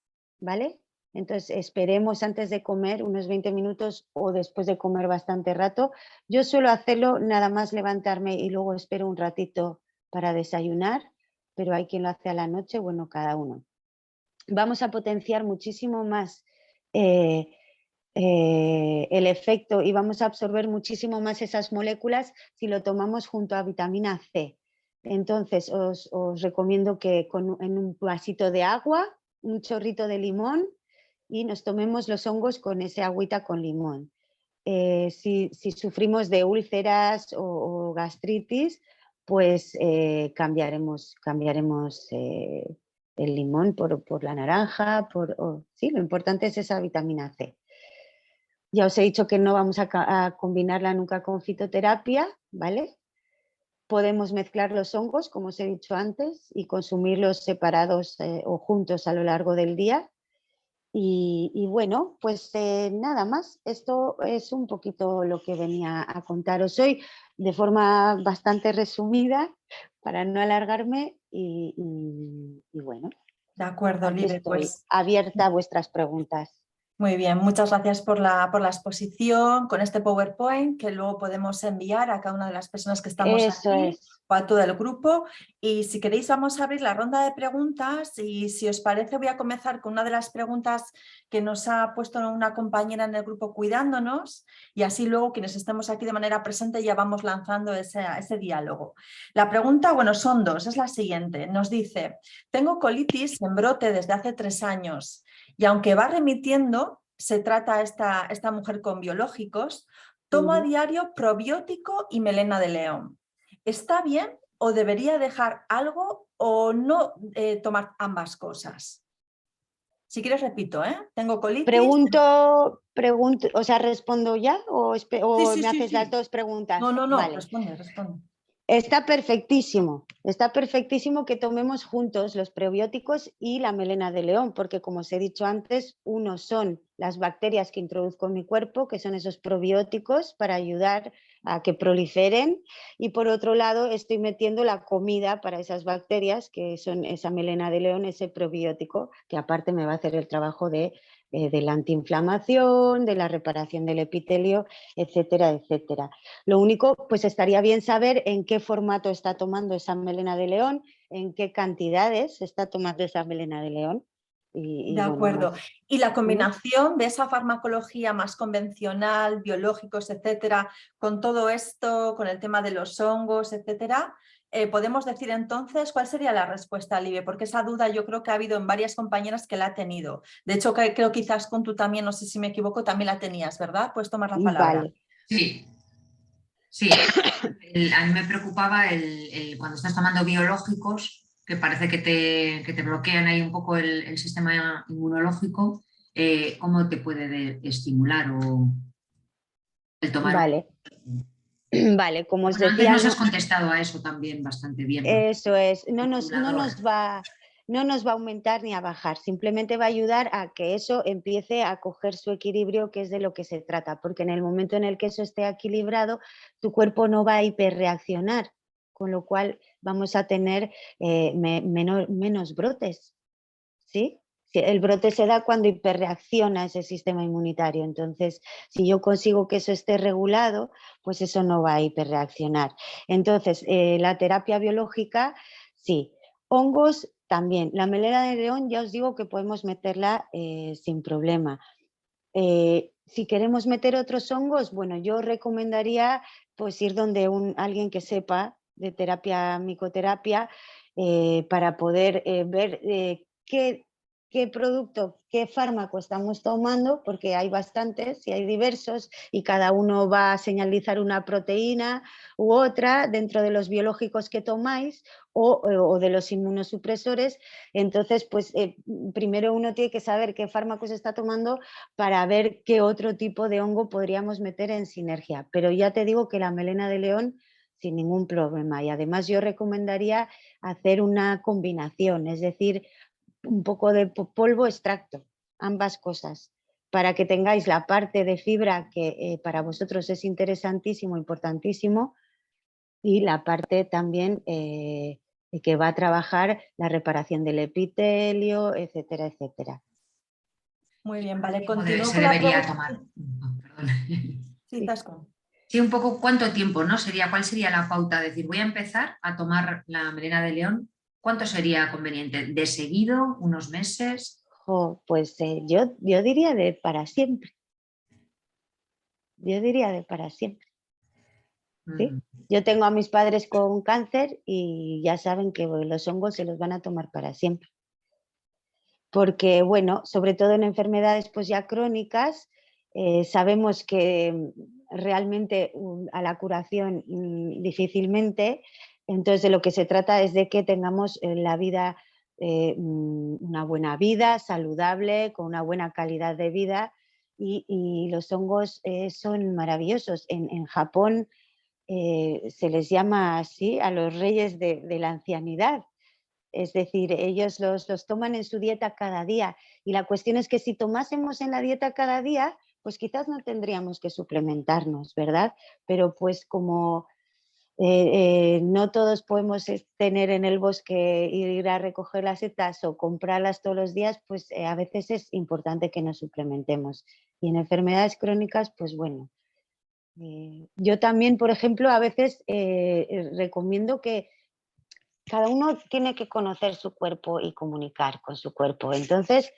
¿vale? Entonces esperemos antes de comer unos 20 minutos, o después de comer bastante rato. Yo suelo hacerlo nada más levantarme y luego espero un ratito para desayunar, pero hay quien lo hace a la noche, bueno, cada uno. Vamos a potenciar muchísimo más eh, el efecto, y vamos a absorber muchísimo más esas moléculas si lo tomamos junto a vitamina C. Entonces os recomiendo que en un vasito de agua, un chorrito de limón, y nos tomemos los hongos con ese agüita con limón. Si sufrimos de úlceras o gastritis, pues cambiaremos el limón por la naranja. Sí, lo importante es esa vitamina C. Ya os he dicho que no vamos a combinarla nunca con fitoterapia, ¿vale? Podemos mezclar los hongos, como os he dicho antes, y consumirlos separados o juntos a lo largo del día. Y bueno, pues nada más. Esto es un poquito lo que venía a contaros hoy de forma bastante resumida para no alargarme y bueno, De acuerdo, aquí Libe, estoy pues abierta a vuestras preguntas. muy bien, muchas gracias por la exposición con este PowerPoint que luego podemos enviar a cada una de las personas que estamos Eso aquí es. o a todo el grupo. Y si queréis vamos a abrir la ronda de preguntas y si os parece voy a comenzar con una de las preguntas que nos ha puesto una compañera en el grupo Cuidándonos y así luego quienes estemos aquí de manera presente ya vamos lanzando ese diálogo. La pregunta, bueno, son dos, es la siguiente. Nos dice, tengo colitis en brote desde hace 3 años. Y aunque va remitiendo, se trata esta mujer con biológicos, tomo a diario probiótico y melena de león. ¿Está bien o debería dejar algo o no tomar ambas cosas? Si quieres repito, tengo colitis. Pregunto, o sea, ¿respondo ya Sí, o sí, me sí, haces las sí. dos preguntas? No, no, no, Vale. responde, responde. Está perfectísimo que tomemos juntos los prebióticos y la melena de león, porque como os he dicho antes, uno son las bacterias que introduzco en mi cuerpo, que son esos probióticos para ayudar a que proliferen, y por otro lado estoy metiendo la comida para esas bacterias, que son esa melena de león, ese probiótico, que aparte me va a hacer el trabajo de la antiinflamación, de la reparación del epitelio, etcétera, etcétera. Lo único, pues estaría bien saber en qué formato está tomando esa melena de león, en qué cantidades está tomando esa melena de león. De Bueno, acuerdo. más. Y la combinación de esa farmacología más convencional, biológicos, etcétera, con todo esto, con el tema de los hongos, etcétera, podemos decir entonces cuál sería la respuesta, Libe, porque esa duda yo creo que ha habido en varias compañeras que la ha tenido. De hecho, creo quizás con tú también, no sé si me equivoco, también la tenías, ¿verdad? Puedes tomar la palabra. Vale. Sí, sí. A mí me preocupaba cuando estás tomando biológicos, que parece que te bloquean ahí un poco el sistema inmunológico, cómo te puede estimular o el tomar. Vale. Vale, como os Bueno, antes decía, nos has no, contestado a eso también bastante bien, porque eso es, estimulador. no nos va a aumentar ni a bajar, simplemente va a ayudar a que eso empiece a coger su equilibrio, que es de lo que se trata, porque en el momento en el que eso esté equilibrado, tu cuerpo no va a hiperreaccionar, con lo cual vamos a tener menos brotes, ¿sí? El brote se da cuando hiperreacciona ese sistema inmunitario. Entonces, si yo consigo que eso esté regulado, pues eso no va a hiperreaccionar. Entonces, la terapia biológica, sí. Hongos también. La melena de león ya os digo que podemos meterla sin problema. Si queremos meter otros hongos, bueno, yo recomendaría pues ir donde alguien que sepa de terapia, micoterapia, para poder ver qué producto, qué fármaco estamos tomando, porque hay bastantes y hay diversos y cada uno va a señalizar una proteína u otra dentro de los biológicos que tomáis o de los inmunosupresores. Entonces, pues primero uno tiene que saber qué fármacos está tomando para ver qué otro tipo de hongo podríamos meter en sinergia. Pero ya te digo que la melena de león sin ningún problema. Y además yo recomendaría hacer una combinación, es decir, un poco de polvo extracto, ambas cosas, para que tengáis la parte de fibra que para vosotros es interesantísimo, importantísimo, y la parte también que va a trabajar la reparación del epitelio, etcétera, etcétera. Muy bien, vale. ¿Cuánto Continúo se con la debería pregunta. tomar? Perdón. Sí, Tasco. Sí, un poco cuánto tiempo, ¿no? ¿Cuál sería la pauta? Decir, voy a empezar a tomar la melena de león. ¿Cuánto sería conveniente? ¿De seguido? ¿Unos meses? Pues yo diría de para siempre. Yo diría de para siempre. ¿Sí? Yo tengo a mis padres con cáncer y ya saben que los hongos se los van a tomar para siempre. Porque, bueno, sobre todo en enfermedades pues ya crónicas, sabemos que realmente a la curación difícilmente, entonces de lo que se trata es de que tengamos la vida, una buena vida, saludable, con una buena calidad de vida y los hongos son maravillosos. En Japón se les llama así a los reyes de la ancianidad, Es decir, ellos los toman en su dieta cada día. Y la cuestión es que si tomásemos en la dieta cada día, pues quizás no tendríamos que suplementarnos, ¿verdad? Pero pues como no todos podemos tener en el bosque, ir a recoger las setas o comprarlas todos los días, pues a veces es importante que nos suplementemos. Y en enfermedades crónicas, pues bueno. Yo también, por ejemplo, a veces recomiendo que cada uno tiene que conocer su cuerpo y comunicar con su cuerpo. Entonces,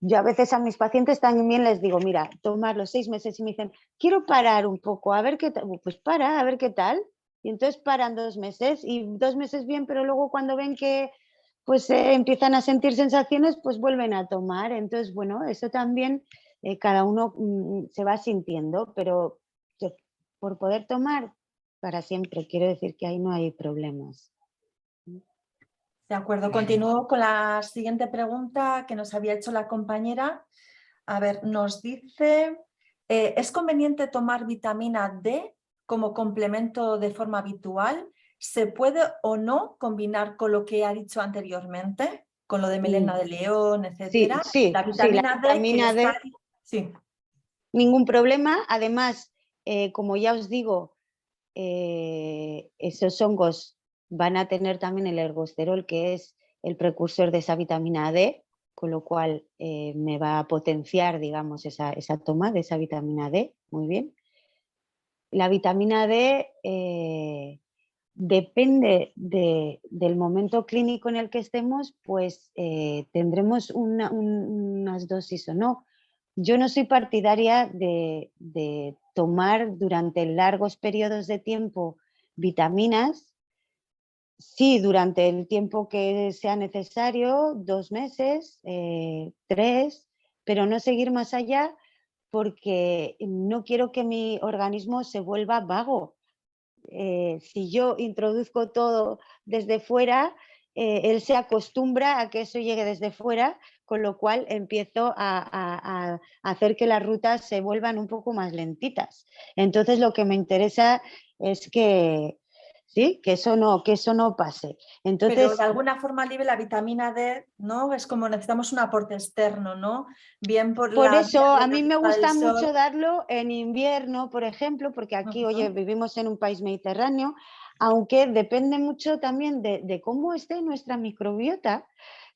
yo a veces a mis pacientes también les digo, mira, tomar los 6 meses y me dicen, quiero parar un poco, a ver qué tal. Pues para, a ver qué tal. Y entonces paran 2 meses y 2 meses bien, pero luego cuando ven que pues empiezan a sentir sensaciones, pues vuelven a tomar. Entonces, bueno, eso también cada uno se va sintiendo, pero por poder tomar para siempre, quiero decir que ahí no hay problemas. De acuerdo, continúo con la siguiente pregunta que nos había hecho la compañera. A ver, nos dice, ¿es conveniente tomar vitamina D como complemento de forma habitual? ¿Se puede o no combinar con lo que ha dicho anteriormente? Con lo de melena de león, Sí, etcétera. sí, La sí, la vitamina D que vitamina D, está... Sí. ningún problema. Además, como ya os digo, esos hongos van a tener también el ergosterol, que es el precursor de esa vitamina D, con lo cual me va a potenciar, digamos, esa toma de esa vitamina D. Muy bien. La vitamina D depende del momento clínico en el que estemos, pues tendremos unas dosis o no. Yo no soy partidaria de tomar durante largos periodos de tiempo vitaminas. Sí, durante el tiempo que sea necesario, 2 meses, 3, pero no seguir más allá porque no quiero que mi organismo se vuelva vago. Si yo introduzco todo desde fuera, él se acostumbra a que eso llegue desde fuera, con lo cual empiezo a hacer que las rutas se vuelvan un poco más lentitas. Entonces lo que me interesa es que, sí, que eso no pase. Pero de Entonces, alguna forma libre la vitamina D, ¿no? Es como necesitamos un aporte externo, ¿no? Bien por por la eso vía de a la mí me puesta del gusta sol. mucho darlo en invierno, por ejemplo, porque aquí, oye, Ujú. vivimos en un país mediterráneo, aunque depende mucho también de cómo esté nuestra microbiota,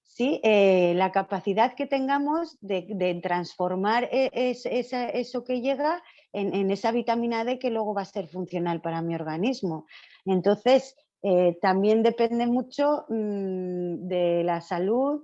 ¿sí? La capacidad que tengamos de transformar eso que llega en esa vitamina D que luego va a ser funcional para mi organismo. Entonces, también depende mucho de la salud.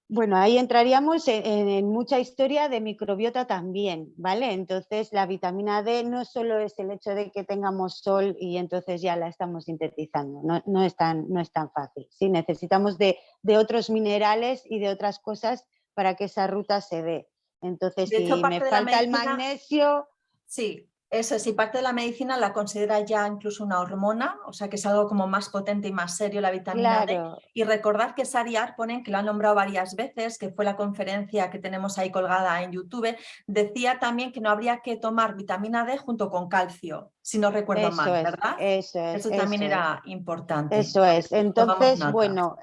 Bueno, ahí entraríamos en mucha historia de microbiota también, ¿vale? Entonces, la vitamina D no solo es el hecho de que tengamos sol y entonces ya la estamos sintetizando, no es tan fácil. Sí, necesitamos de otros minerales y de otras cosas para que esa ruta se dé. Entonces, De hecho, si me parte de la falta el medicina, magnesio, sí, eso sí, parte de la medicina la considera ya incluso una hormona, o sea que es algo como más potente y más serio la vitamina D. claro, Y recordad que Sari Arponen, que lo ha nombrado varias veces, que fue la conferencia que tenemos ahí colgada en YouTube, decía también que no habría que tomar vitamina D junto con calcio, si no recuerdo eso mal, es, ¿verdad? eso es, Eso también eso es. era importante. Eso Vale, es. pues tomamos Entonces, nota. bueno,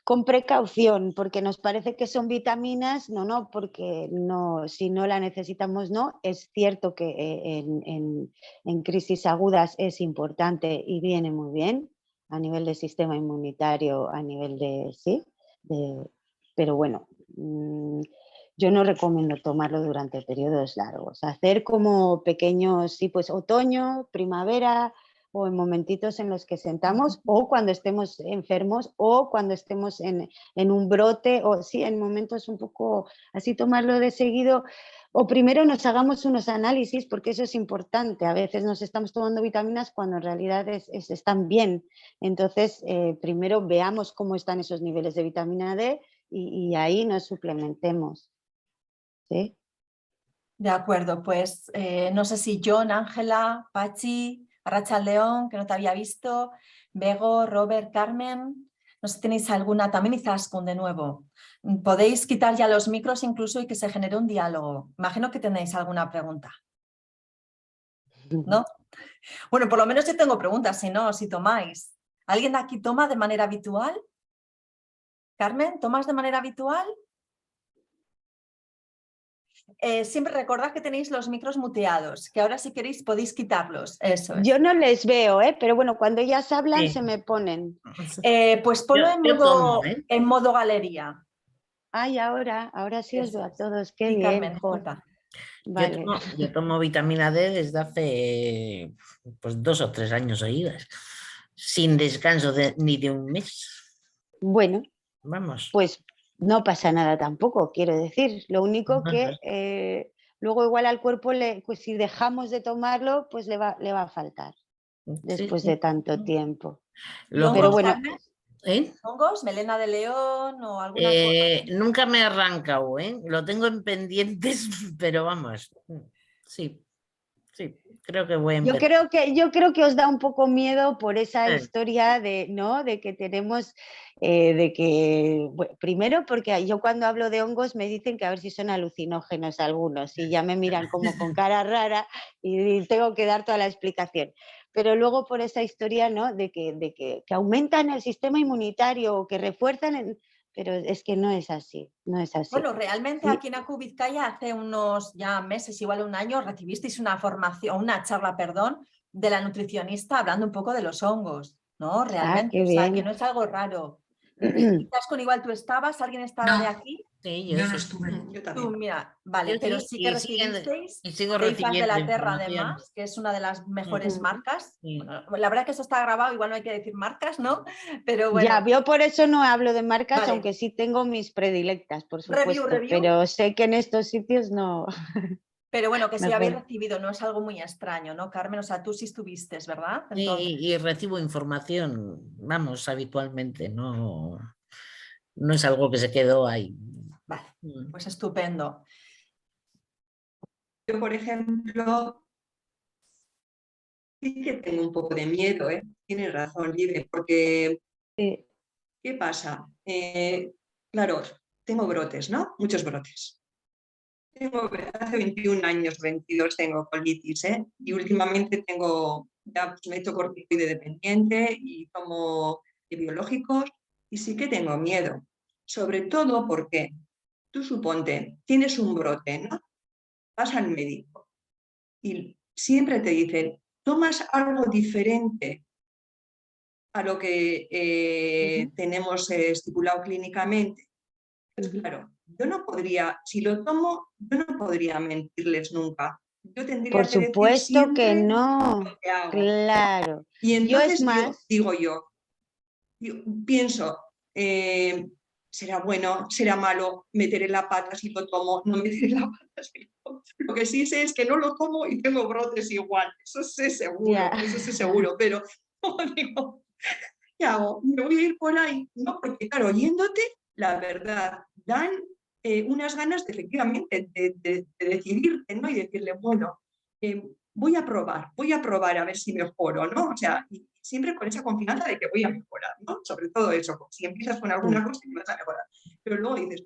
con precaución, porque nos parece que son vitaminas, no, porque no, si no la necesitamos, no. Es cierto que en crisis agudas es importante y viene muy bien a nivel del sistema inmunitario, a nivel de, sí, pero bueno, yo no recomiendo tomarlo durante periodos largos. Hacer como pequeños, sí, pues otoño, primavera, o en momentitos en los que sentamos, o cuando estemos enfermos, o cuando estemos en un brote, o sí, en momentos un poco así tomarlo de seguido, o primero nos hagamos unos análisis, porque eso es importante. A veces nos estamos tomando vitaminas cuando en realidad están bien. Entonces, primero veamos cómo están esos niveles de vitamina D y ahí nos suplementemos. ¿Sí? De acuerdo, pues no sé si John, Ángela, Pachi, Arratsaldeon, que no te había visto, Bego, Robert, Carmen, no sé si tenéis alguna, también Izaskun de nuevo. Podéis quitar ya los micros incluso y que se genere un diálogo. Imagino que tenéis alguna pregunta, ¿no? Bueno, por lo menos yo tengo preguntas, si no, si tomáis. ¿Alguien de aquí toma de manera habitual? Carmen, ¿tomas de manera habitual? Siempre recordad que tenéis los micros muteados, que ahora si queréis podéis quitarlos. Eso es. Yo no les veo, pero bueno, cuando ellas hablan Sí. se me ponen. Pues ponlo Yo tomo, en modo galería. Ay, ahora sí os Eso veo a es. todos, qué Sí, bien. Carmen, disculpa. Vale. Yo tomo vitamina D desde hace pues 2 o 3 años seguidas, sin descanso ni de un mes. Bueno, Vamos. pues no pasa nada tampoco, quiero decir. Lo único que luego igual al cuerpo, pues si dejamos de tomarlo, pues le va a faltar después de tanto tiempo. ¿Y Lo Pero hongos, bueno, Carmen? ¿Eh? ¿Hongos? ¿Melena de león o alguna cosa? Nunca me he arrancado, lo tengo en pendientes, pero vamos, sí, creo que voy a yo empezar. creo que os da un poco miedo por esa Eh, historia de, ¿no? De que tenemos, bueno, primero porque yo cuando hablo de hongos me dicen que a ver si son alucinógenos algunos y ya me miran como con cara rara y tengo que dar toda la explicación. Pero luego por esa historia, ¿no? De que aumentan el sistema inmunitario o que refuerzan, pero es que no es así, no es así. Bueno, realmente Sí. aquí en Acu Vizcaya hace unos ya meses, igual un año, recibisteis una formación, una charla, perdón, de la nutricionista hablando un poco de los hongos, ¿no? Realmente, Qué o sea, que bien. no es algo raro. Quizás con igual tú estabas, alguien estaba de No, aquí. sí, yo no sí. estuve. Yo Tú, también. mira, vale, Yo pero sí, sí que recibisteis y sigo de IFAS de recibiendo la Terra, información. además, que es una de las mejores marcas. Sí. Bueno, la verdad que eso está grabado, igual no hay que decir marcas, ¿no? Pero bueno, Ya, yo por eso no hablo de marcas, vale. aunque sí tengo mis predilectas, por supuesto, Review. pero sé que en estos sitios no. Pero bueno, que sí habéis Mejor. recibido, no es algo muy extraño, ¿no, Carmen? O sea, tú sí estuviste, ¿verdad? Sí, Entonces, y recibo información, vamos, habitualmente, no es algo que se quedó ahí. vale, pues estupendo. Yo, por ejemplo, sí que tengo un poco de miedo, ¿eh? Tienes razón, Libre, porque Sí. ¿qué pasa? Claro, tengo brotes, ¿no? Muchos brotes. Hace 21 años, 22, tengo colitis, ¿eh? Y últimamente ya pues, me he hecho corticoide dependiente y tomo biológicos y sí que tengo miedo. Sobre todo porque tú suponte, tienes un brote, ¿no? Vas al médico y siempre te dicen, tomas algo diferente a lo que tenemos estipulado clínicamente. Pues claro, yo no podría, si lo tomo, yo no podría mentirles nunca. Yo tendría Por que decir supuesto que siempre no, lo que hago. claro. Y Yo es entonces más, yo pienso, será bueno, será malo, meteré la pata si lo tomo, no meteré la pata si lo tomo. Lo que sí sé es que no lo tomo y tengo brotes igual, eso sé seguro, ya. eso sé seguro, pero como digo, ¿qué hago? ¿Me voy a ir por ahí? No, porque claro, oyéndote, la verdad, dan unas ganas de efectivamente de decidirte, ¿no? Y decirle, bueno, voy a probar a ver si mejoro, ¿no? O sea, y siempre con esa confianza de que voy a mejorar, ¿no? Sobre todo eso, si empiezas con alguna cosa que vas a mejorar. Pero luego dices,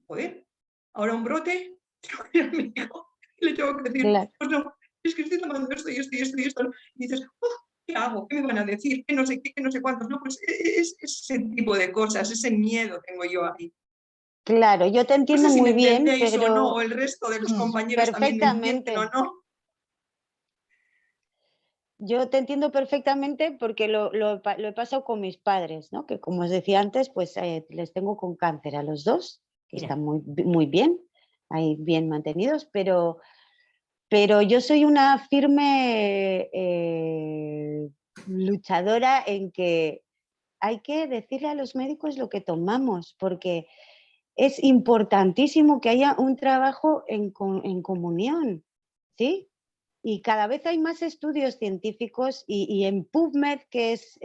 joder, ahora un brote, tengo que ir al médico y le tengo que decir, Claro. pues no, es que estoy tomando esto y esto y esto y esto. Y dices, ¿qué hago? ¿Qué me van a decir? ¿Qué no sé qué, qué no sé cuántos? No, pues es ese tipo de cosas, ese miedo tengo yo ahí. Claro, yo te No entiendo sé si me muy bien, entendéis o no, o pero el resto de los compañeros también me entienden o perfectamente. no. Yo te entiendo perfectamente porque lo he pasado con mis padres, ¿no? Que como os decía antes, pues les tengo con cáncer a los dos, que Mira. están muy bien, ahí bien mantenidos, pero yo soy una firme luchadora en que hay que decirle a los médicos lo que tomamos, porque es importantísimo que haya un trabajo en comunión, ¿sí? Y cada vez hay más estudios científicos y en PubMed, que es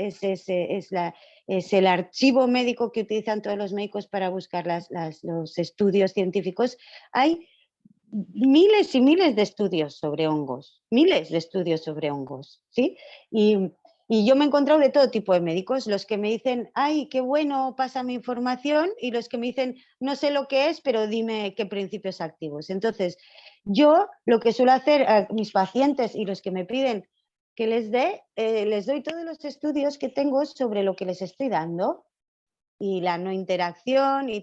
el archivo médico que utilizan todos los médicos para buscar los estudios científicos, hay miles y miles de estudios sobre hongos, miles de estudios sobre hongos, ¿sí? Y yo me he encontrado de todo tipo de médicos, los que me dicen, ay, qué bueno, pásame información, y los que me dicen, no sé lo que es, pero dime qué principios activos. Entonces, yo lo que suelo hacer a mis pacientes y los que me piden que les doy todos los estudios que tengo sobre lo que les estoy dando y la no interacción y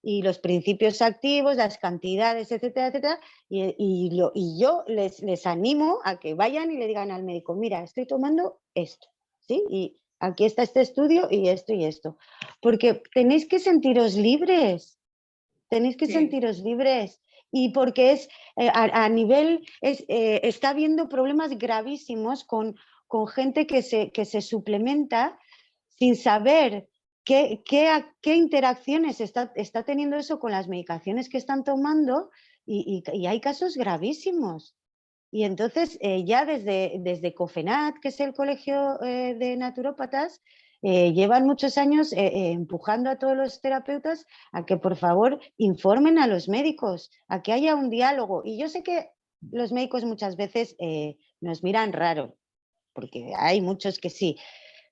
y los principios activos, las cantidades, etcétera, etcétera. Y yo les animo a que vayan y le digan al médico, mira, estoy tomando esto, ¿sí? Y aquí está este estudio y esto. Porque tenéis que sentiros libres, y porque a nivel, está habiendo problemas gravísimos con gente que se suplementa sin saber qué interacciones está teniendo eso con las medicaciones que están tomando, y hay casos gravísimos. Y entonces ya desde COFENAT, que es el colegio de naturópatas, llevan muchos años empujando a todos los terapeutas a que por favor informen a los médicos, a que haya un diálogo. Y yo sé que los médicos muchas veces nos miran raro, porque hay muchos que sí,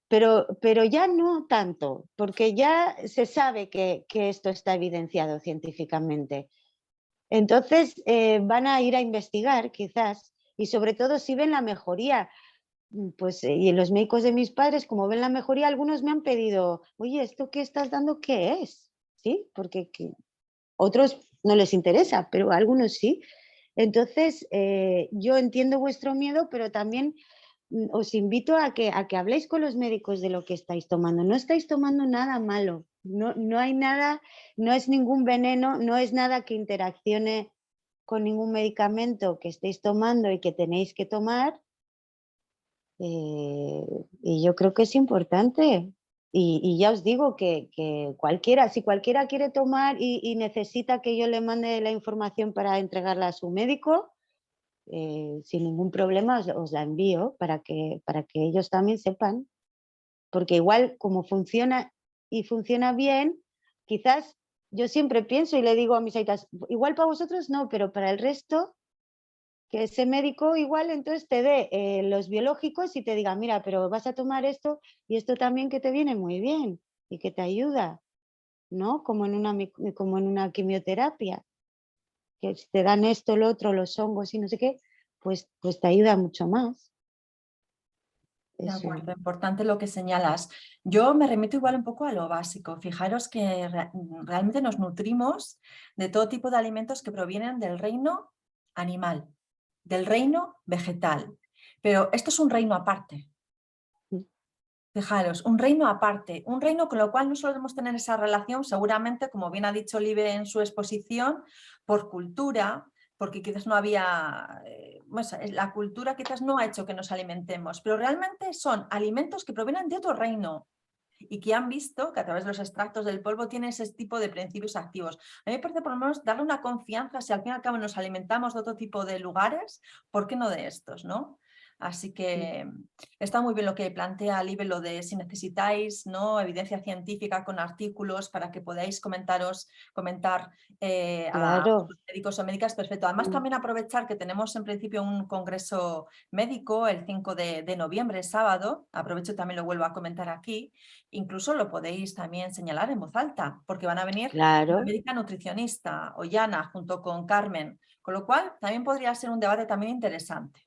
pero ya no tanto, porque ya se sabe que esto está evidenciado científicamente. Entonces van a ir a investigar quizás, y sobre todo si ven la mejoría. Pues y los médicos de mis padres, como ven la mejoría, algunos me han pedido, oye, ¿esto que estás dando qué es? ¿Sí? Porque otros no les interesa, pero a algunos sí. Entonces, yo entiendo vuestro miedo, pero también os invito a que habléis con los médicos de lo que estáis tomando. No estáis tomando nada malo, no hay nada, no es ningún veneno, no es nada que interaccione con ningún medicamento que estéis tomando y que tenéis que tomar. Y yo creo que es importante. Y ya os digo que si cualquiera quiere tomar y necesita que yo le mande la información para entregarla a su médico, sin ningún problema os la envío para que ellos también sepan. Porque igual como funciona y funciona bien, quizás yo siempre pienso y le digo a mis aitas, igual para vosotros no, pero para el resto, que ese médico igual entonces te dé los biológicos y te diga, mira, pero vas a tomar esto y esto también que te viene muy bien y que te ayuda, ¿no? Como en una quimioterapia, que si te dan esto, lo otro, los hongos y no sé qué, pues te ayuda mucho más. De Eso. acuerdo, importante lo que señalas. Yo me remito igual un poco a lo básico. Fijaros que realmente nos nutrimos de todo tipo de alimentos que provienen del reino animal, del reino vegetal. Pero esto es un reino aparte. Fijaros, un reino aparte, un reino con lo cual no solemos tener esa relación, seguramente, como bien ha dicho Libe en su exposición, por cultura, porque quizás no había, la cultura quizás no ha hecho que nos alimentemos, pero realmente son alimentos que provienen de otro reino y que han visto que a través de los extractos del polvo tienen ese tipo de principios activos. A mí me parece por lo menos darle una confianza, si al fin y al cabo nos alimentamos de otro tipo de lugares, ¿por qué no de estos, no? Así que está muy bien lo que plantea Libe, lo de si necesitáis, ¿no?, evidencia científica con artículos para que podáis comentar a Claro. los médicos o médicas, perfecto. Además también aprovechar que tenemos en principio un congreso médico el 5 de noviembre, sábado, aprovecho y también lo vuelvo a comentar aquí, incluso lo podéis también señalar en voz alta, porque van a venir Claro. una médica nutricionista, Ollana, junto con Carmen, con lo cual también podría ser un debate también interesante.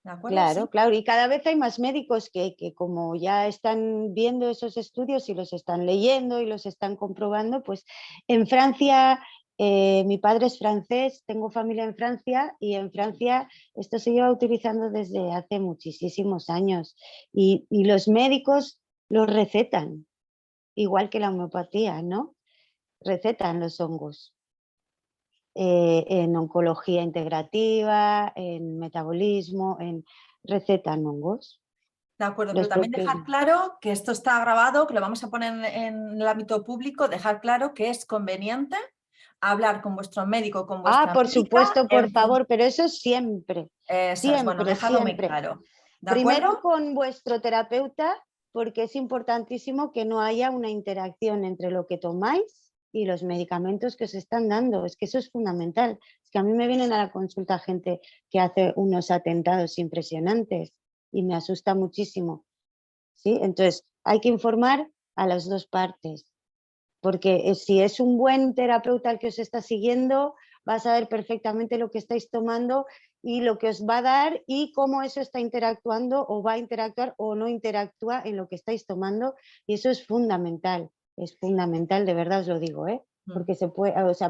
¿De acuerdo? Claro, Sí. claro. Y cada vez hay más médicos que como ya están viendo esos estudios y los están leyendo y los están comprobando, pues en Francia, mi padre es francés, tengo familia en Francia y en Francia esto se lleva utilizando desde hace muchísimos años y los médicos lo recetan, igual que la homeopatía, ¿no? Recetan los hongos. En oncología integrativa, en metabolismo, recetan hongos. De acuerdo, pero Los también propios. dejar claro que esto está grabado, que lo vamos a poner en el ámbito público, dejar claro que es conveniente hablar con vuestro médico, con vuestra Por médica, supuesto, por favor, pero eso siempre, Eso es, bueno, siempre, dejarlo muy siempre. claro. ¿De Primero acuerdo? con vuestro terapeuta, porque es importantísimo que no haya una interacción entre lo que tomáis y los medicamentos que os están dando. Es que eso es fundamental. Es que a mí me vienen a la consulta gente que hace unos atentados impresionantes y me asusta muchísimo, ¿sí? Entonces, hay que informar a las dos partes, porque si es un buen terapeuta el que os está siguiendo, va a saber perfectamente lo que estáis tomando y lo que os va a dar y cómo eso está interactuando o va a interactuar o no interactúa en lo que estáis tomando, y eso es fundamental, de verdad os lo digo, porque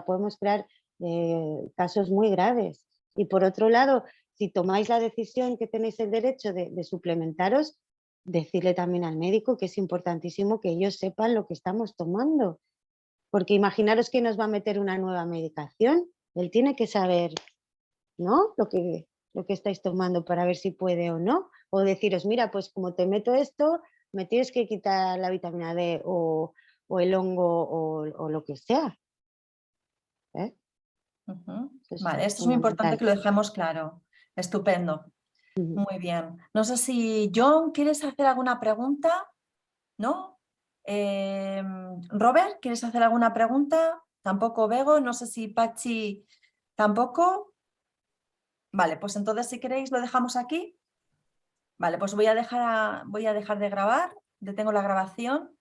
podemos crear casos muy graves. Y por otro lado, si tomáis la decisión que tenéis el derecho de suplementaros, decirle también al médico que es importantísimo que ellos sepan lo que estamos tomando, porque imaginaros que nos va a meter una nueva medicación, él tiene que saber, ¿no?, lo que estáis tomando para ver si puede o no, o deciros, mira, pues como te meto esto, me tienes que quitar la vitamina D o el hongo o lo que sea. Vale, esto es muy importante que lo dejemos claro. Estupendo. Ujú. Muy bien. No sé si John, ¿quieres hacer alguna pregunta? ¿No? Robert, ¿quieres hacer alguna pregunta? Tampoco Bego, no sé si Pachi tampoco. Vale, pues entonces si queréis lo dejamos aquí. Vale, pues voy a dejar de grabar, detengo la grabación.